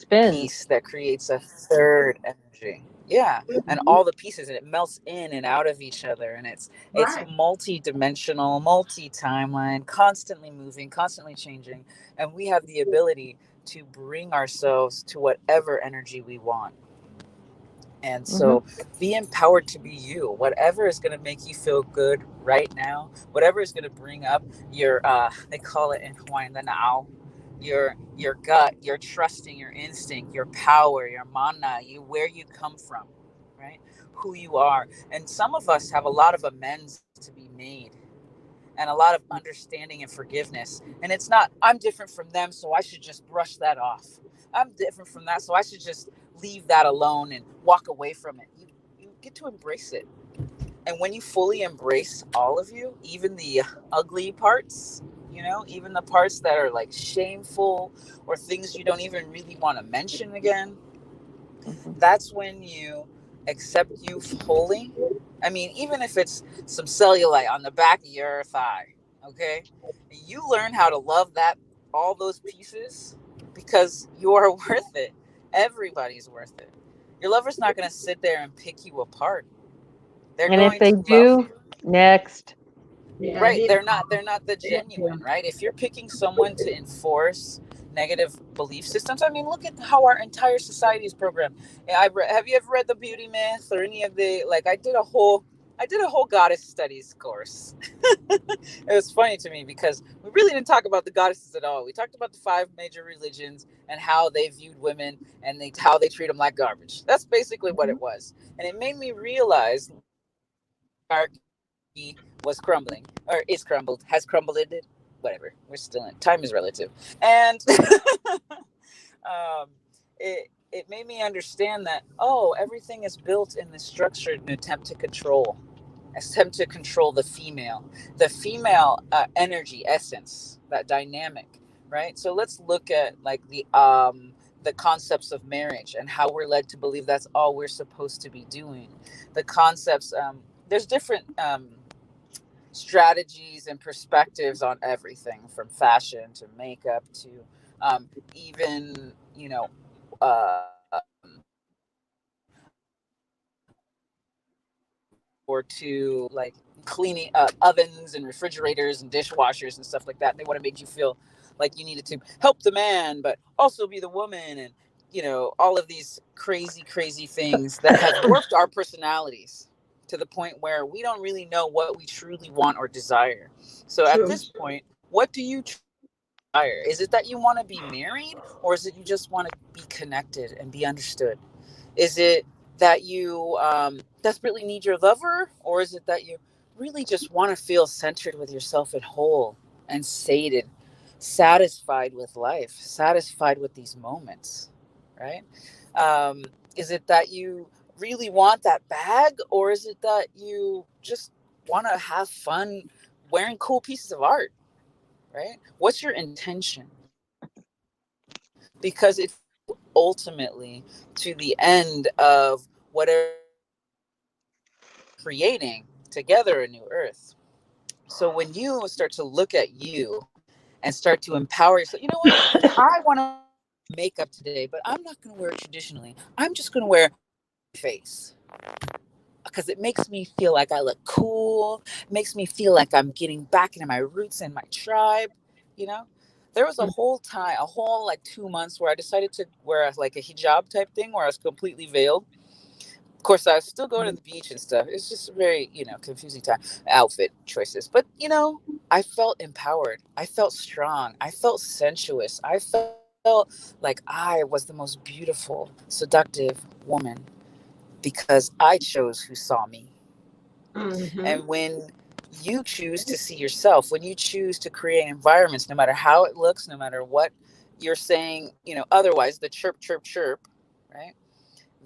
Speaker 2: that creates
Speaker 3: spins.
Speaker 2: a third energy. Yeah, and all the pieces, and it melts in and out of each other, and it's
Speaker 1: Right.
Speaker 2: multi-dimensional, multi-timeline, constantly moving, constantly changing, and we have the ability to bring ourselves to whatever energy we want. And
Speaker 3: Hmm.
Speaker 2: so be empowered to be you. Whatever is going to make you feel good right now, whatever is going to bring up your, they call it in Hawaiian, the na'au, your gut, your trusting, your instinct, your power, your mana, where you come from, right? Who you are. And some of us have a lot of amends to be made and a lot of understanding and forgiveness. And it's not, I'm different from them, so I should just brush that off. I'm different from that, so I should just leave that alone and walk away from it. You get to embrace it. And when you fully embrace all of you, even the ugly parts, even the parts that are like shameful or things you don't even really want to mention again,
Speaker 3: Hmm.
Speaker 2: that's when you accept you fully. I mean, even if it's some cellulite on the back of your thigh, okay? You learn how to love that, all those pieces, because you are worth it. Everybody's worth it. Your lover's not going to sit there and pick you apart. They're
Speaker 3: And if
Speaker 2: going
Speaker 3: they
Speaker 2: to love
Speaker 3: do,
Speaker 2: you.
Speaker 3: next.
Speaker 1: Yeah,
Speaker 2: Right,
Speaker 1: he,
Speaker 2: they're not the
Speaker 1: yeah,
Speaker 2: genuine, right? If you're picking someone to enforce negative belief systems, I mean, look at how our entire society is programmed. Have you ever read The Beauty Myth or any of the, like, I did a whole goddess studies course. It was funny to me because we really didn't talk about the goddesses at all. We talked about the five major religions and how they viewed women and how they treat them like garbage. That's basically what it was. And it made me realize hierarchy was crumbling, or is crumbled, has crumbled it. Whatever. We're still in. Time is relative. And it made me understand that, oh, everything is built in this structure in an attempt to control the female energy essence, that dynamic, right? So let's look at like the concepts of marriage and how we're led to believe that's all we're supposed to be doing. The concepts, there's different strategies and perspectives on everything from fashion to makeup to even, or to like cleaning ovens and refrigerators and dishwashers and stuff like that. They want to make you feel like you needed to help the man, but also be the woman, and all of these crazy, crazy things that have warped our personalities to the point where we don't really know what we truly want or desire. So at
Speaker 1: True.
Speaker 2: this point, what do you desire? Is it that you want to be married, or is it you just want to be connected and be understood? Is it that you desperately need your lover, or is it that you really just want to feel centered with yourself and whole and sated, satisfied with life, satisfied with these moments, right? Um, is it that you really want that bag, or is it that you just want to have fun wearing cool pieces of art, right? What's your intention? Because it's ultimately to the end of whatever creating together a new earth. So when you start to look at you and start to empower yourself, you know what? I want to makeup today, but I'm not going to wear it traditionally. I'm just going to wear face because it makes me feel like I look cool. It makes me feel like I'm getting back into my roots and my tribe. You know, there was a whole time, a whole like 2 months where I decided to wear like a hijab type thing where I was completely veiled. Of course, I was still going to the beach and stuff. It's just a very, confusing time, outfit choices. But, I felt empowered. I felt strong. I felt sensuous. I felt like I was the most beautiful, seductive woman because I chose who saw me.
Speaker 1: Mm-hmm.
Speaker 2: And when you choose to see yourself, when you choose to create environments, no matter how it looks, no matter what you're saying, otherwise, the chirp, chirp, chirp, right?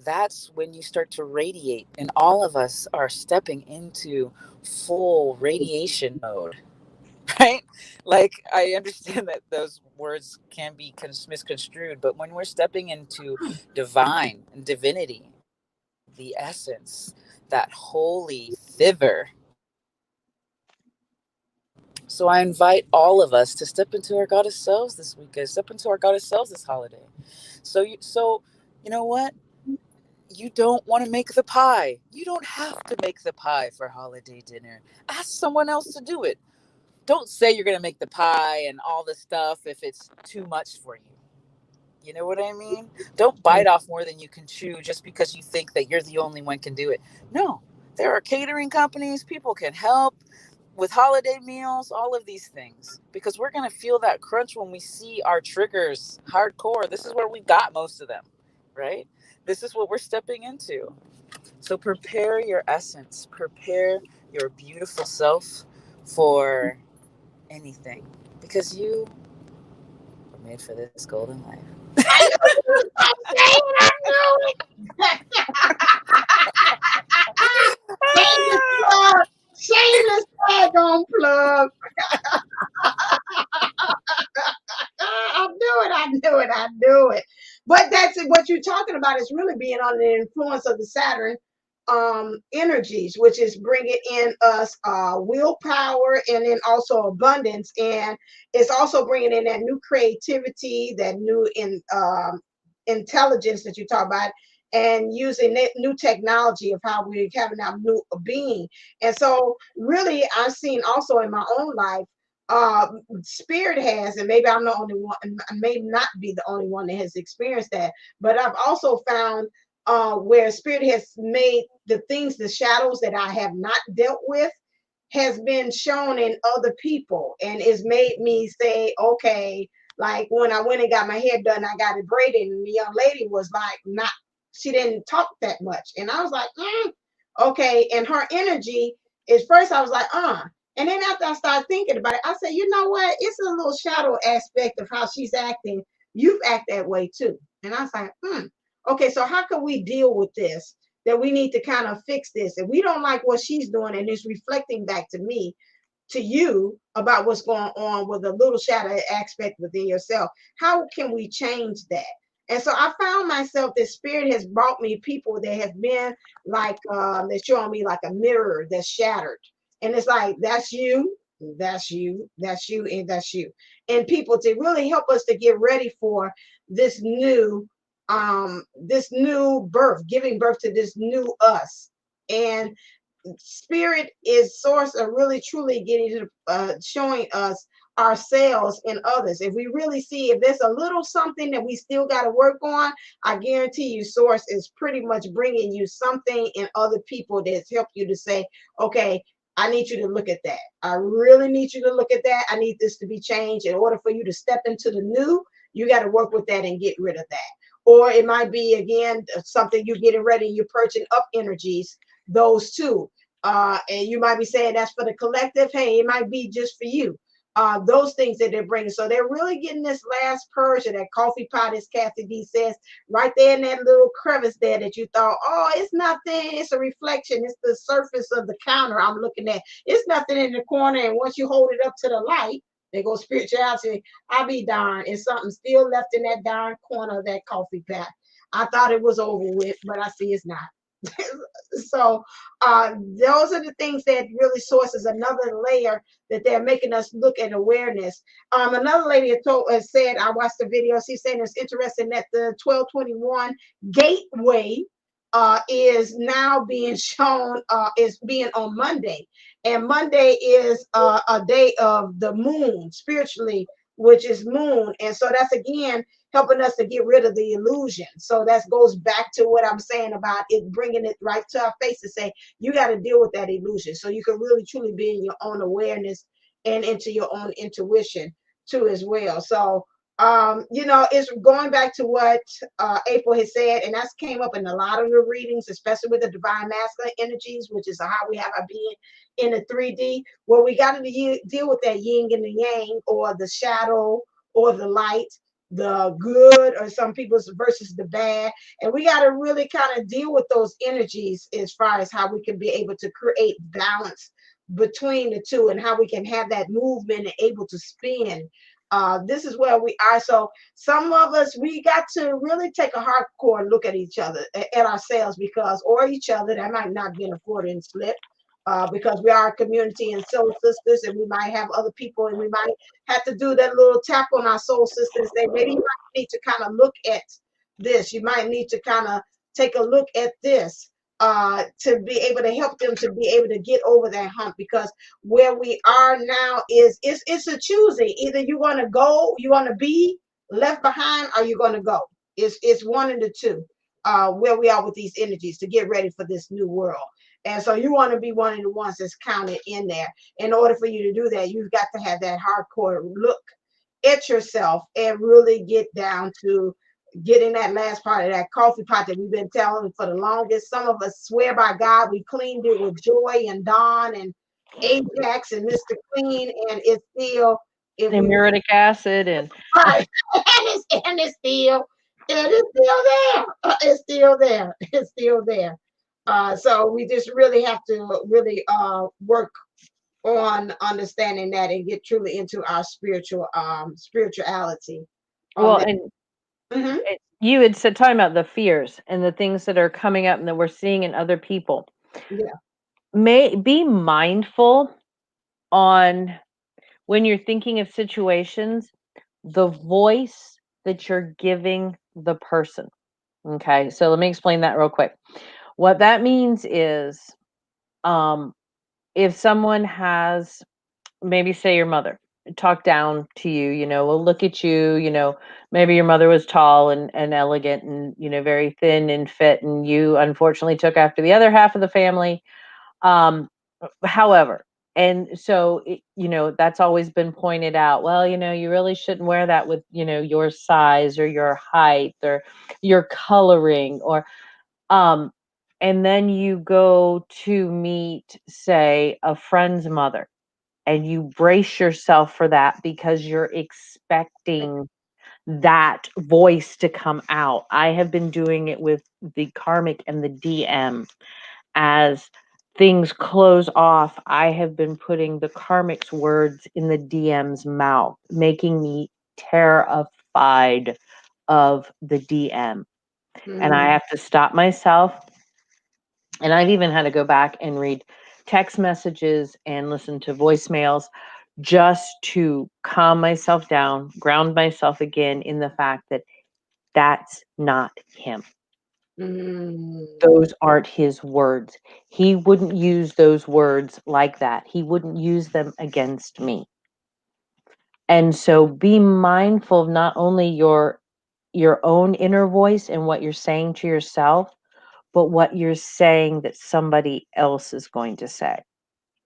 Speaker 2: That's when you start to radiate. And all of us are stepping into full radiation mode, right? Like, I understand that those words can be misconstrued, but when we're stepping into divine and divinity, the essence, that holy thither. So I invite all of us to step into our goddess selves this weekend, step into our goddess selves this holiday. You know what? You don't want to make the pie. You don't have to make the pie for holiday dinner. Ask someone else to do it. Don't say you're going to make the pie and all this stuff if it's too much for you. You know what I mean? Don't bite off more than you can chew just because you think that you're the only one can do it. No, there are catering companies, people can help with holiday meals, all of these things, because we're going to feel that crunch when we see our triggers hardcore. This is where we got most of them, right? This is what we're stepping into. So prepare your essence, prepare your beautiful self for anything, because you were made for this golden life.
Speaker 1: I knew you was gonna say it. I knew it. Shameless plug. Shameless plug on plug. I knew it. I knew it. I knew it. But that's what you're talking about is really being under the influence of the Saturn energies, which is bringing in us willpower and then also abundance, and it's also bringing in that new creativity, that new intelligence that you talk about, and using new technology of how we're having our new being. And so really I've seen also in my own life, uh spirit has, and maybe I'm the only one, maybe not be the only one that has experienced that, but I've also found where spirit has made the things, the shadows that I have not dealt with, has been shown in other people, and it's made me say, okay, like when I went and got my hair done, I got it braided, and the young lady was like, not, she didn't talk that much, and I was like, okay, and her energy is first, I was like, and then after I started thinking about it, I said, you know what? It's a little shadow aspect of how she's acting. You act that way too, and I was like, okay, so how can we deal with this? That we need to kind of fix this. If we don't like what she's doing and it's reflecting back to me, to you, about what's going on with a little shadow aspect within yourself, how can we change that? And so I found myself, the spirit has brought me people that have been like, they're showing me like a mirror that's shattered. And it's like, that's you, that's you, that's you, and that's you. And people to really help us to get ready for this new, this new birth, giving birth to this new us. And spirit is source of really truly getting to showing us ourselves in others. If we really see, if there's a little something that we still got to work on, I guarantee you source is pretty much bringing you something in other people that's helped you to say, okay, I need you to look at that. I really need you to look at that. I need this to be changed. In order for you to step into the new, you got to work with that and get rid of that. Or it might be again something you're getting ready, you're purging up energies, those two. And you might be saying that's for the collective. Hey, it might be just for you. Those things that they're bringing. So they're really getting this last purge of that coffee pot, as Kathy D says, right there in that little crevice there that you thought, oh, it's nothing. It's a reflection. It's the surface of the counter I'm looking at. It's nothing in the corner. And once you hold it up to the light, they go spirituality. I'll be darned. It's something still left in that darn corner of that coffee pot. I thought it was over with, but I see it's not. So those are the things that really sources another layer that they're making us look at awareness. Another lady had said, I watched the video, she's saying it's interesting that the 1221 gateway is now being shown, is being on Monday, and Monday is a day of the moon spiritually, which is moon, and so that's again helping us to get rid of the illusion. So that goes back to what I'm saying about it, bringing it right to our face to say, you got to deal with that illusion so you can really truly be in your own awareness and into your own intuition too as well. So, it's going back to what April has said, and that's came up in a lot of the readings, especially with the divine masculine energies, which is how we have our being in the 3D, where we got to deal with that yin and the yang, or the shadow or the light, the good, or some people's versus the bad. And we got to really kind of deal with those energies as far as how we can be able to create balance between the two, and how we can have that movement and able to spin. This is where we are. So some of us, we got to really take a hardcore look at each other, at ourselves, because, or each other, that might not be an Freudian slip, because we are a community and soul sisters, and we might have other people, and we might have to do that little tap on our soul sister and say, maybe you might need to kind of look at this. You might need to kind of take a look at this, to be able to help them to be able to get over that hump, because where we are now is, it's a choosing. Either you want to go, you want to be left behind, or you're going to go. It's one of the two, where we are with these energies to get ready for this new world. And so you want to be one of the ones that's counted in there. In order for you to do that, you've got to have that hardcore look at yourself and really get down to getting that last part of that coffee pot that we've been telling for the longest. Some of us swear by God, we cleaned it with Joy and Dawn and Ajax and Mr. Clean, and it's still, if
Speaker 3: And
Speaker 1: we
Speaker 3: muriatic acid and
Speaker 1: right, and it's still there. It's still there. It's still there. So we just really have to really work on understanding that and get truly into our spirituality on
Speaker 3: well,
Speaker 1: that.
Speaker 3: and
Speaker 1: Hmm.
Speaker 3: you had said talking about the fears and the things that are coming up and that we're seeing in other people.
Speaker 1: Yeah.
Speaker 3: May be mindful on when you're thinking of situations, the voice that you're giving the person. Okay, so let me explain that real quick. What that means is, um, if someone has, maybe say your mother. talk down to you, well, look at you, maybe your mother was tall and elegant and, very thin and fit, and you unfortunately took after the other half of the family. Um, however, and so, that's always been pointed out. Well, you really shouldn't wear that with, your size or your height or your coloring or, um, and then you go to meet, say, a friend's mother, and you brace yourself for that because you're expecting that voice to come out. I have been doing it with the karmic and the DM. As things close off, I have been putting the karmic's words in the DM's mouth, making me terrified of the DM. And I
Speaker 1: Mm,
Speaker 3: have to stop myself. And I've even had to go back and read text messages and listen to voicemails just to calm myself down, ground myself again in the fact that that's not him.
Speaker 1: mm,
Speaker 3: Those aren't his words. He wouldn't use those words like that. He wouldn't use them against me. And so be mindful of not only your own inner voice and what you're saying to yourself, but what you're saying that somebody else is going to say.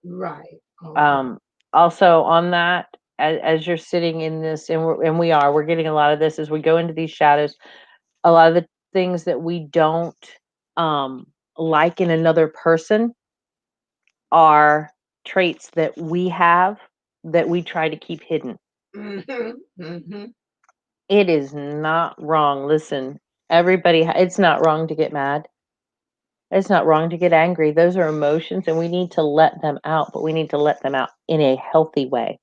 Speaker 1: right. Okay.
Speaker 3: Um, Also on that, as you're sitting in this, we're getting a lot of this as we go into these shadows. A lot of the things that we don't um, like in another person are traits that we have that we try to keep hidden.
Speaker 1: Mm-hmm, mm-hmm.
Speaker 3: It is not wrong. Listen, everybody, it's not wrong to get mad. It's not wrong to get angry. Those are emotions, and we need to let them out, but we need to let them out in a healthy way.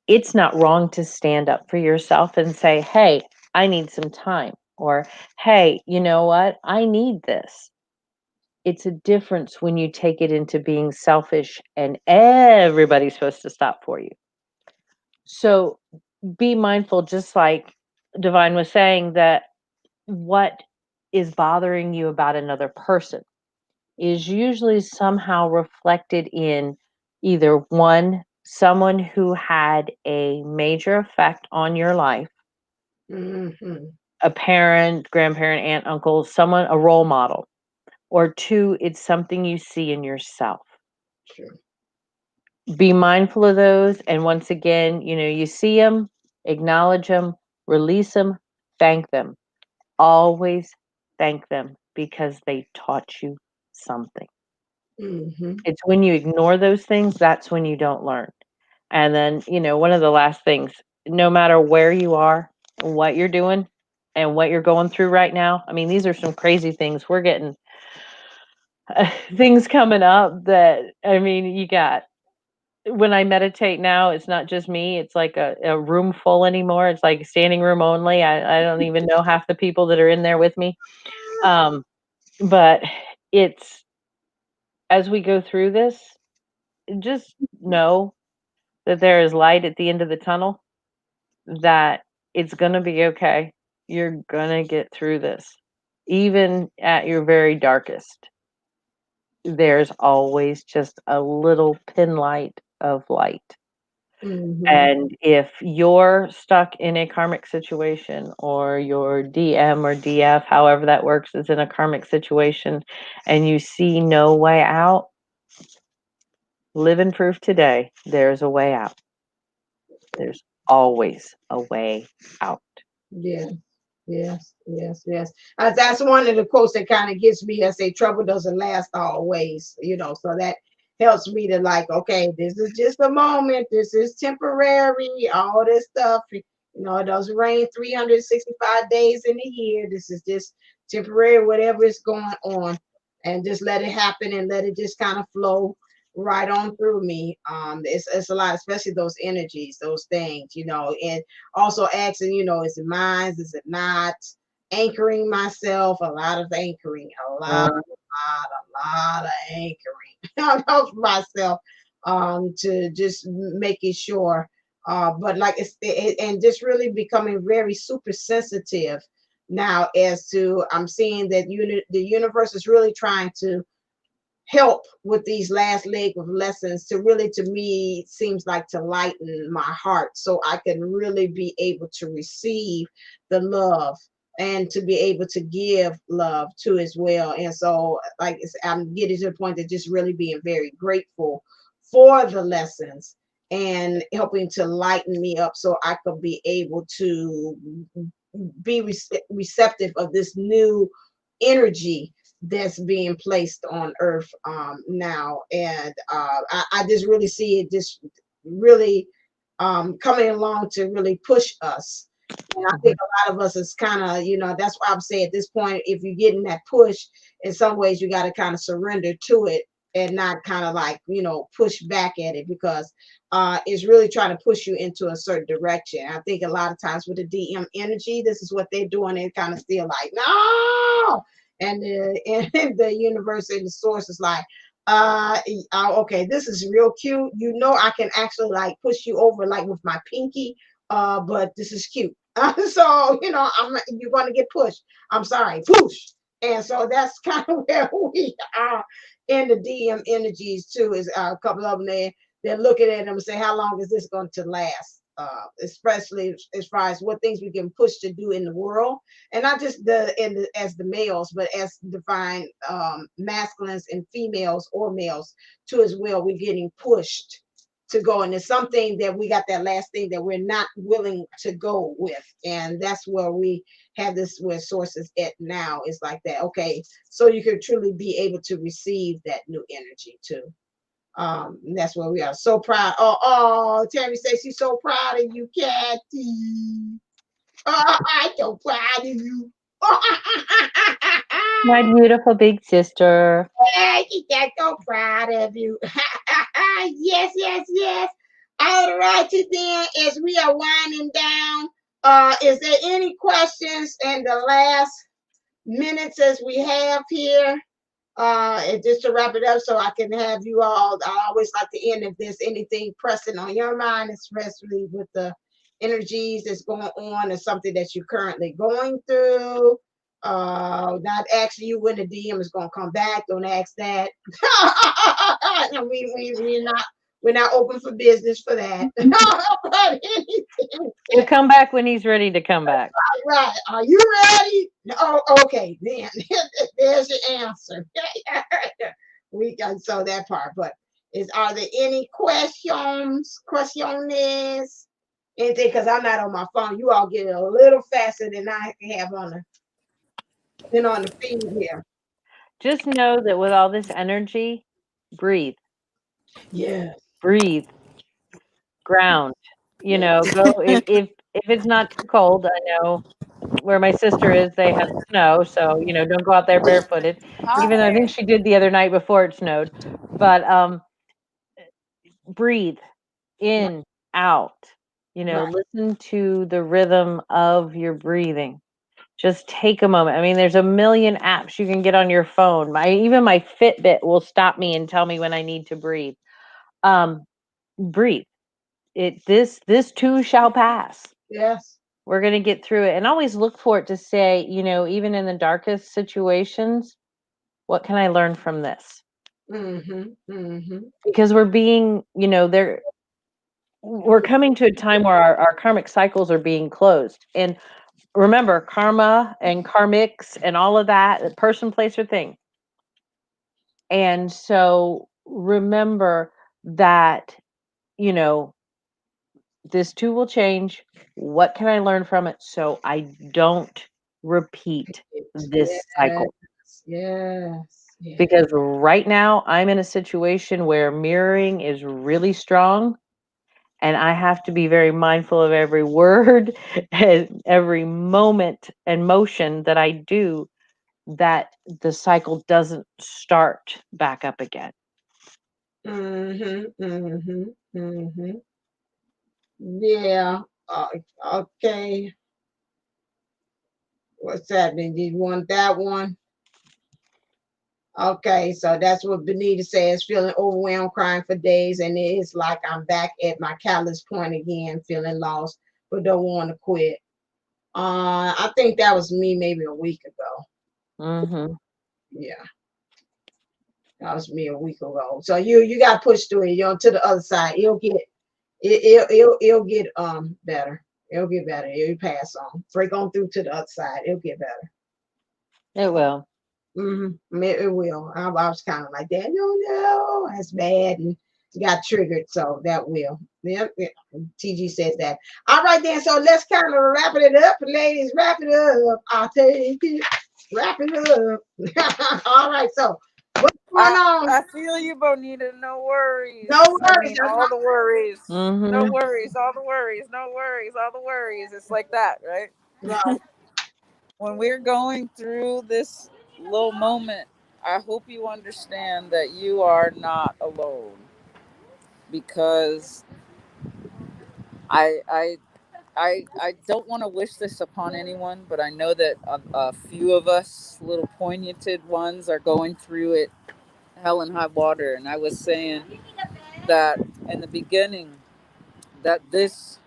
Speaker 3: It's not wrong to stand up for yourself and say, hey, I need some time. Or, hey, you know what? I need this. It's a difference when you take it into being selfish and everybody's supposed to stop for you. So be mindful, just like Divine was saying, that what is bothering you about another person is usually somehow reflected in either one, someone who had a major effect on your life,
Speaker 1: Mm-hmm.
Speaker 3: a parent, grandparent, aunt, uncle, someone, a role model, or two, it's something you see in yourself.
Speaker 1: Sure.
Speaker 3: Be mindful of those. And once again, you see them, acknowledge them, release them, thank them. Always thank them because they taught you something.
Speaker 1: Mm-hmm.
Speaker 3: It's when you ignore those things, that's when you don't learn. And then, one of the last things, no matter where you are, what you're doing, and what you're going through right now, I mean, these are some crazy things. We're getting things coming up that, I mean, you got, when I meditate now, it's not just me, it's like a room full anymore. It's like standing room only. I don't even know half the people that are in there with me. Um, but it's, as we go through this, just know that there is light at the end of the tunnel, that it's going to be okay. You're going to get through this. Even at your very darkest, there's always just a little pin light of light.
Speaker 1: Mm-hmm.
Speaker 3: And if you're stuck in a karmic situation, or your DM or DF, however that works, is in a karmic situation and you see no way out, live in proof today. There's a way out. There's always a way out.
Speaker 1: Yeah. Yes, yes, yes. That's one of the quotes that kind of gets me. I say trouble doesn't last always, so that helps me to like, okay, this is just a moment. This is temporary. All this stuff, it doesn't rain 365 days in a year. This is just temporary, whatever is going on. And just let it happen and let it just kind of flow right on through me. It's a lot, especially those energies, those things, and also asking, is it mine? Is it not? Anchoring myself, a lot of anchoring, a lot of anchoring of myself, to just making sure. But like and just really becoming very super sensitive now as to I'm seeing that the universe is really trying to help with these last leg of lessons to really, to me, it seems like to lighten my heart so I can really be able to receive the love and to be able to give love to as well. And so, I'm getting to the point of just really being very grateful for the lessons and helping to lighten me up so I could be able to be receptive of this new energy that's being placed on earth now. And I just really see it just really coming along to really push us. And I think
Speaker 3: Mhm.
Speaker 1: a lot of us is kind of, that's why I'm saying at this point, if you're getting that push, in some ways you got to kind of surrender to it and not kind of like, push back at it, because it's really trying to push you into a certain direction. I think a lot of times with the DM energy, this is what they're doing. They're kind of still like, no. And and the universe and the source is like, okay, this is real cute. I can actually like push you over like with my pinky, but this is cute. So, you're going to get pushed. I'm sorry, push. And so that's kind of where we are in the DM energies too. Is a couple of them there. They're looking at them and say, how long is this going to last? Especially as far as what things we can push to do in the world, and not just as the males, but as defined masculines and females or males too as well. We're getting pushed to go, and it's something that we got that last thing that we're not willing to go with, and that's where we have this where sources at now is like that. Okay, so you can truly be able to receive that new energy too. And that's where we are. So proud. Oh, Tammy says she's so proud of you, Kathy. Oh, I'm so proud of you.
Speaker 3: My beautiful big sister.
Speaker 1: Yeah, she's so proud of you. Yes, yes, yes. All righty then, as we are winding down, is there any questions in the last minutes as we have here? And just to wrap it up so I can have you all, I always like to end if there's anything pressing on your mind, especially with the energies that's going on or something that you're currently going through. Not asking you when the DM is going to come back. Don't ask that. No, we're not open for business for that. But anything,
Speaker 3: He'll come back when he's ready to come back.
Speaker 1: right? Are you ready? Oh, okay. Then there's your answer. We got so that part. But are there any questions? Questions? Anything? Because I'm not on my phone. You all get it a little faster than I have on the feed here.
Speaker 3: Just know that with all this energy, breathe,
Speaker 1: Yeah.
Speaker 3: breathe, ground.
Speaker 1: Yeah.
Speaker 3: Go if it's not too cold. I know where my sister is, they have snow, so don't go out there barefooted. Even though I think
Speaker 2: Hi.
Speaker 3: she did the other night before it snowed. But breathe
Speaker 1: Right.
Speaker 3: in, out.
Speaker 1: Right.
Speaker 3: Listen to the rhythm of your breathing. Just take a moment. I mean, there's a million apps you can get on your phone. Even my Fitbit will stop me and tell me when I need to breathe. Breathe. This too shall pass.
Speaker 1: Yes.
Speaker 3: We're going to get through it, and always look for it to say, even in the darkest situations, what can I learn from this?
Speaker 1: Mm-hmm. Mm-hmm.
Speaker 3: Because we're being, there we're coming to a time where our karmic cycles are being closed. And remember, karma and karmics and all of that, person, place, or thing. And so remember that, you know, this too will change. What can I learn from it so I don't repeat this cycle?
Speaker 1: Yes. Yes. Yes.
Speaker 3: Because right now I'm in a situation where mirroring is really strong, and I have to be very mindful of every word and every moment and motion that I do, that the cycle doesn't start back up again.
Speaker 1: Mm-hmm. Mm-hmm. Mm-hmm. Yeah. Okay. What's happening? Did you want that one? Okay, so that's what Benita says, feeling overwhelmed, crying for days, and it's like I'm back at my callous point again, feeling lost, but don't want to quit. I think that was me maybe a week ago.
Speaker 3: Hmm.
Speaker 1: Yeah. That was me a week ago. So you got to push through it. To the other side. It'll get better. It'll get better. It'll pass on. Break on through to the other side. It'll get better.
Speaker 3: It will.
Speaker 1: It will. I was kind of like that. No, no, that's bad, and got triggered. So that will. Yep. Yeah. TG says that. All right, then. So let's kind of wrap it up, ladies. Wrap it up. I'll take it. Wrap it up. All right. So what's going on?
Speaker 2: I feel you, Bonita. No
Speaker 1: No
Speaker 2: worries. I
Speaker 1: worries.
Speaker 2: mean, all the worries. No
Speaker 3: Mm-hmm.
Speaker 2: worries. All the worries. No worries. All the worries. It's like that, right?
Speaker 1: Right.
Speaker 2: When we're going through this little moment, I hope you understand that you are not alone. Because I I I don't want to wish this upon anyone, but I know that a few of us, little poignanted ones, are going through it hell and high water. And I was saying that in the beginning, that this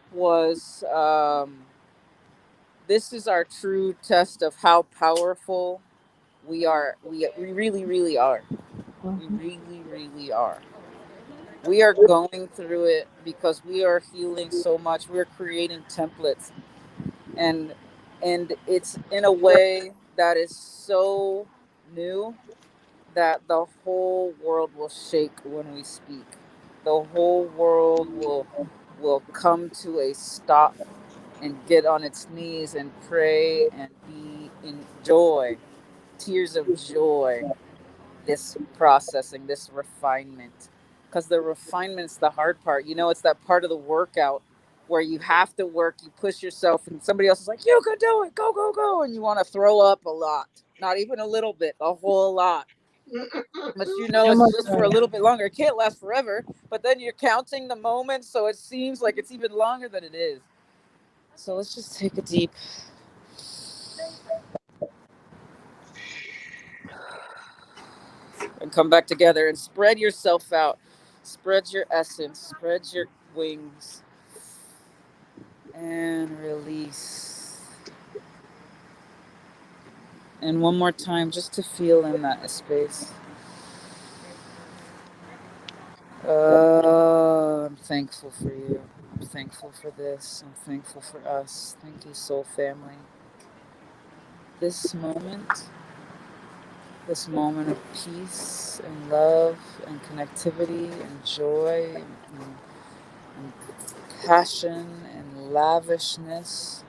Speaker 2: is our true test of how powerful we are. We really, really are. We
Speaker 3: Mm-hmm.
Speaker 2: really, really are. We are going through it because we are healing so much. We're creating templates, and it's in a way that is so new that the whole world will shake when we speak. The whole world will come to a stop and get on its knees and pray and be in joy, tears of joy, this processing, this refinement. Because the refinement's the hard part. It's that part of the workout where you have to work, you push yourself, and somebody else is like, you can do it, go, go, go. And you want to throw up a lot. Not even a little bit, a whole lot. But
Speaker 3: So
Speaker 2: it's
Speaker 3: much
Speaker 2: just for a
Speaker 3: fun.
Speaker 2: little bit longer. It can't last forever. But then you're counting the moments, so it seems like it's even longer than it is. So let's just take a deep and come back together and spread yourself out. Spread your essence, spread your wings, and release. And one more time, just to feel in that space. I'm thankful for you. I'm thankful for this. I'm thankful for us. Thank you, soul family. This moment, this moment of peace and love and connectivity and joy and passion and lavishness.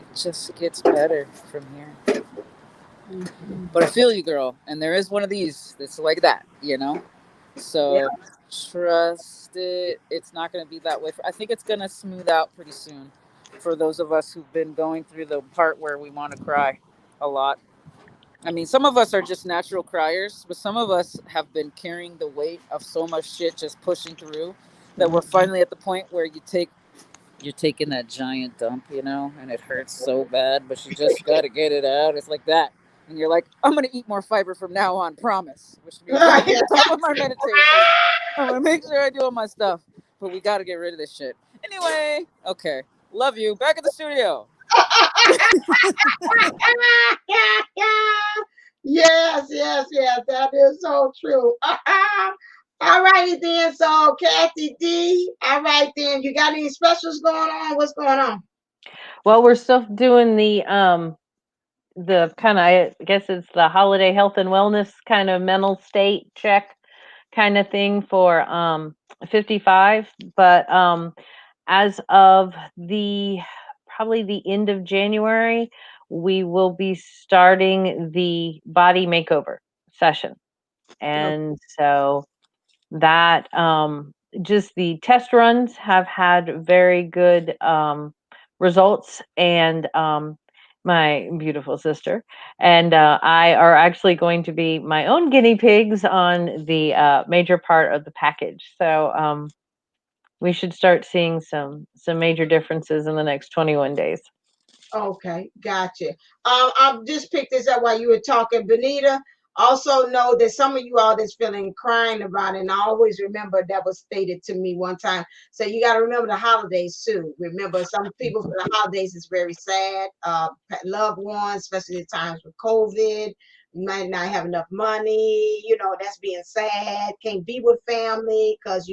Speaker 2: It just gets better from here.
Speaker 1: Mhm.
Speaker 2: But I feel you, girl. And there is one of these that's like that.
Speaker 1: Yeah.
Speaker 2: So trust it. It's not going to be that way. I think it's going to smooth out pretty soon for those of us who've been going through the part where we want to cry a lot. I mean, some of us are just natural criers, but some of us have been carrying the weight of so much shit just pushing through that we're
Speaker 1: Mhm.
Speaker 2: finally at the point where you're taking that giant dump, and it hurts so bad, but you just got to get it out. It's like that. And you're like, I'm going to eat more fiber from now on, promise. Which means I'm going to be on top of my meditation. I'm going to make sure I do all my stuff. But we got to get rid of this shit. Anyway, okay. Love you. Back at the studio.
Speaker 1: Yes, yes, yes. That is so true. All righty then. So, Kathy D. All right then. You got any specials going on? What's going on?
Speaker 3: Well, we're still doing the kind of, I guess it's the holiday health and wellness kind of mental state check kind of thing for 55, but as of the probably the end of January, we will be starting the body makeover session.
Speaker 1: No.
Speaker 3: And so that just the test runs have had very good results, and my beautiful sister and I are actually going to be my own guinea pigs on the major part of the package. So we should start seeing some major differences in the next 21 days.
Speaker 1: Okay, gotcha. I just picked this up while you were talking, Benita. Also know that some of you all that's feeling crying about it, and I always remember that was stated to me one time. So you got to remember the holidays too. Remember, some people for the holidays is very sad. Loved ones, especially the times with COVID. You might not have enough money, that's being sad, can't be with family because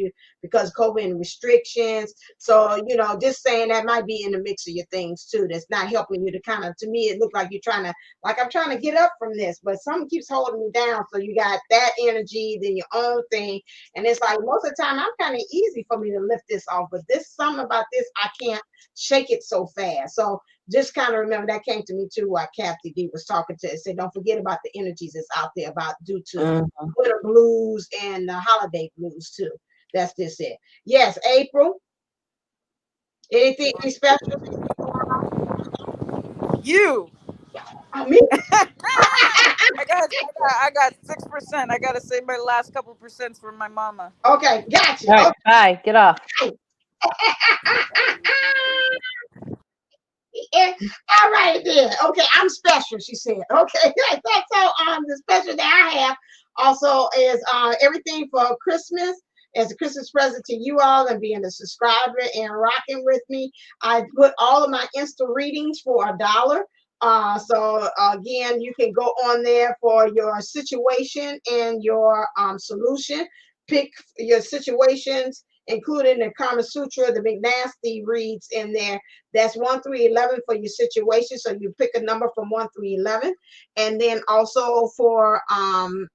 Speaker 1: COVID restrictions. So, just saying that might be in the mix of your things too. That's not helping you to kind of, to me, it looked like you're trying to, like I'm trying to get up from this, but something keeps holding me down. So you got that energy, then your own thing. And it's like most of the time I'm kind of easy for me to lift this off, but this something about this, I can't shake it so fast. So just kind of remember that came to me too while Kathy D was talking to it. Said, don't forget about the energies that's out there about due to
Speaker 3: Mhm.
Speaker 1: winter blues and the holiday blues too. That's just it. Yes, April. Anything special?
Speaker 2: You.
Speaker 1: I mean,
Speaker 2: I got 6%. I gotta save my last couple percents for my mama.
Speaker 1: okay, gotcha.
Speaker 3: All right, bye. Get off.
Speaker 1: Okay. Yeah, all right then. Okay, I'm special, she said. Okay, that's all the special that I have also is everything for Christmas as a Christmas present to you all and being a subscriber and rocking with me. I put all of my Insta readings for $1. So again, you can go on there for your situation and your solution. Pick your situations, including the Kama Sutra, the McNasty reads in there. That's 1 through 11 for your situation. So you pick a number from 1 through 11. And then also for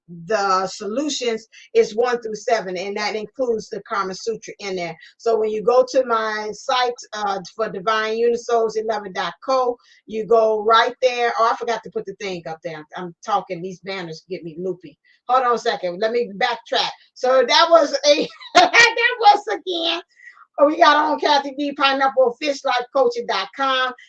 Speaker 1: the solutions is 1 through 7. And that includes the Karma Sutra in there. So when you go to my site for divineunisols11.co, you go right there. Oh, I forgot to put the thing up there. I'm talking. These banners get me loopy. Hold on a second. Let me backtrack. So that was a that was again. Oh, we got on Kathy D Pineapple Fishlife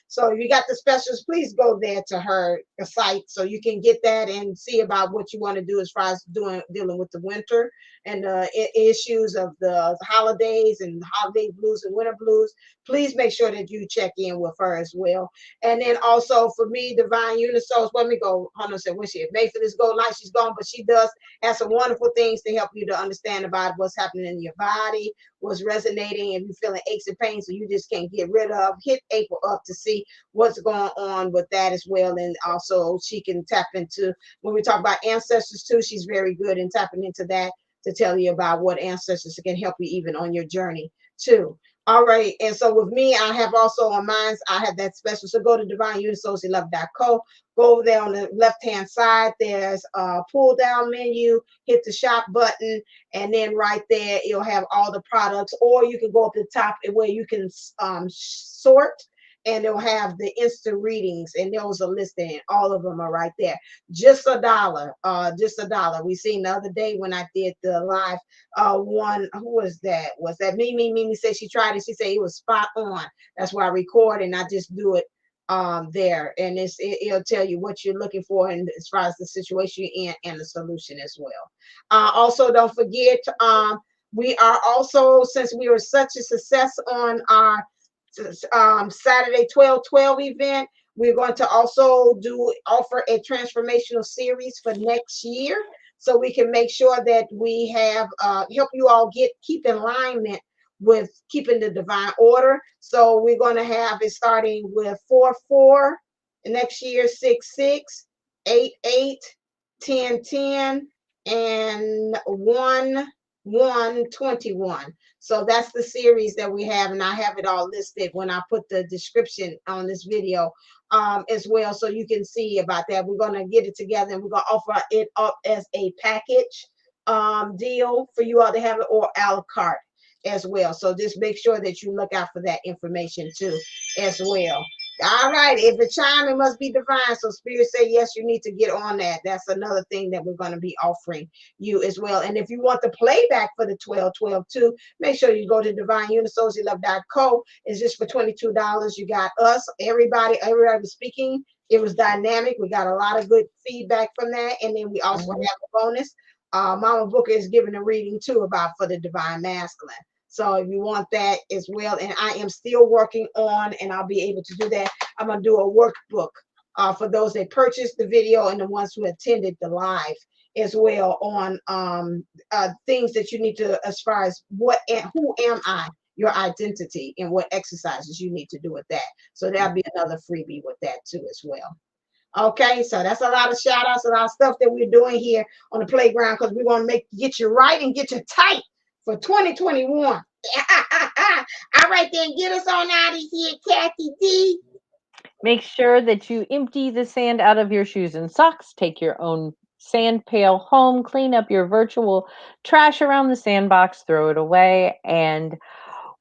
Speaker 1: So if you got the specials, please go there to her site so you can get that and see about what you want to do as far as dealing with the winter and the issues of the holidays and holiday blues and winter blues. Please make sure that you check in with her as well. And then also for me, Divine Unisouls, let me go. Hold on a second. When she made for this gold light, she's gone, but she does have some wonderful things to help you to understand about what's happening in your body, what's resonating, if you're feeling aches and pains so you just can't get rid of, hit April up to see what's going on with that as well. And also she can tap into, when we talk about ancestors too, she's very good in tapping into that to tell you about what ancestors can help you even on your journey too. All right. And so with me, I have also on mine, I have that special. So go to divineunisoulslove.co. Go over there on the left-hand side. There's a pull-down menu. Hit the shop button. And then right there, it'll have all the products. Or you can go up to the top where you can sort. And it'll have the instant readings. And those are listed. And all of them are right there. Just $1. Just $1. We seen the other day when I did the live one. Who was that? Was that Mimi said she tried it. She said it was spot on. That's why I record and I just do it there, and it'll tell you what you're looking for and as far as the situation you're in and the solution as well. Also, don't forget, we are also, since we were such a success on our Saturday 12/12 event, we're going to also offer a transformational series for next year, so we can make sure that we have help you all keep in alignment with keeping the divine order. So we're going to have it starting with 4/4, next year 6/6, 8/8, 10/10, and 1/1/21. So that's the series that we have, and I have it all listed when I put the description on this video as well, so you can see about that. We're going to get it together and we're going to offer it up as a package deal for you all to have it, or a la carte as well. So just make sure that you look out for that information too as well. All right, if it's chime, it must be divine. So Spirit say yes, you need to get on that. That's another thing that we're going to be offering you as well. And if you want the playback for the 12/12 too, make sure you go to divineunisoulslove.co. It's just for $22. You got us, everybody was speaking. It was dynamic. We got a lot of good feedback from that. And then we also have a bonus. Mama Booker is giving a reading too about for the divine masculine. So if you want that as well, and I am still working on, and I'll be able to do that, I'm going to do a workbook for those that purchased the video and the ones who attended the live as well on things that you need to, as far as what and who am I, your identity, and what exercises you need to do with that. So that'll be another freebie with that too as well. Okay, so that's a lot of shout outs, a lot of stuff that we're doing here on the playground because we want to get you right and get you tight for 2021. All right, then get us on out of here, Kathy D.
Speaker 3: Make sure that you empty the sand out of your shoes and socks. Take your own sand pail home. Clean up your virtual trash around the sandbox. Throw it away. And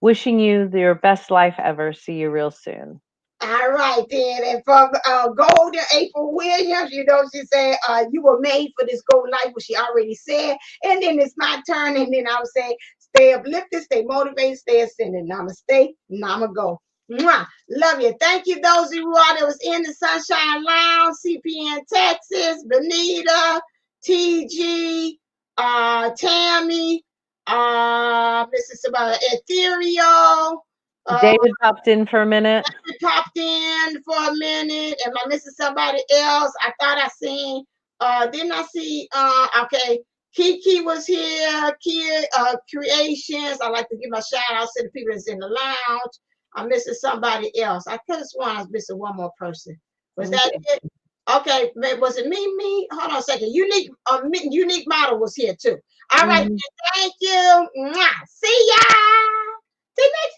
Speaker 3: wishing you your best life ever. See you real soon.
Speaker 1: All right, then. And from Golden April Williams, she said, you were made for this gold life, what she already said. And then it's my turn. And then I would say, stay uplifted, stay motivated, stay ascended. Namaste, namago. Mwah. Love you. Thank you, those of you all that was in the Sunshine Lounge, CPN Texas, Benita, TG, Tammy, Mrs. Ethereal.
Speaker 3: David popped in for a minute.
Speaker 1: Popped in for a minute. Am I missing somebody else? I thought I seen. Didn't I see? Okay. Kiki was here. Kia Creations. I like to give my shout outs to the people that's in the lounge. I'm missing somebody else. I could have sworn I was missing one more person. Was that it? Okay, was it me? Hold on a second. Unique model was here too. All right,
Speaker 3: Mhm.
Speaker 1: thank you. Mwah. See ya. See you next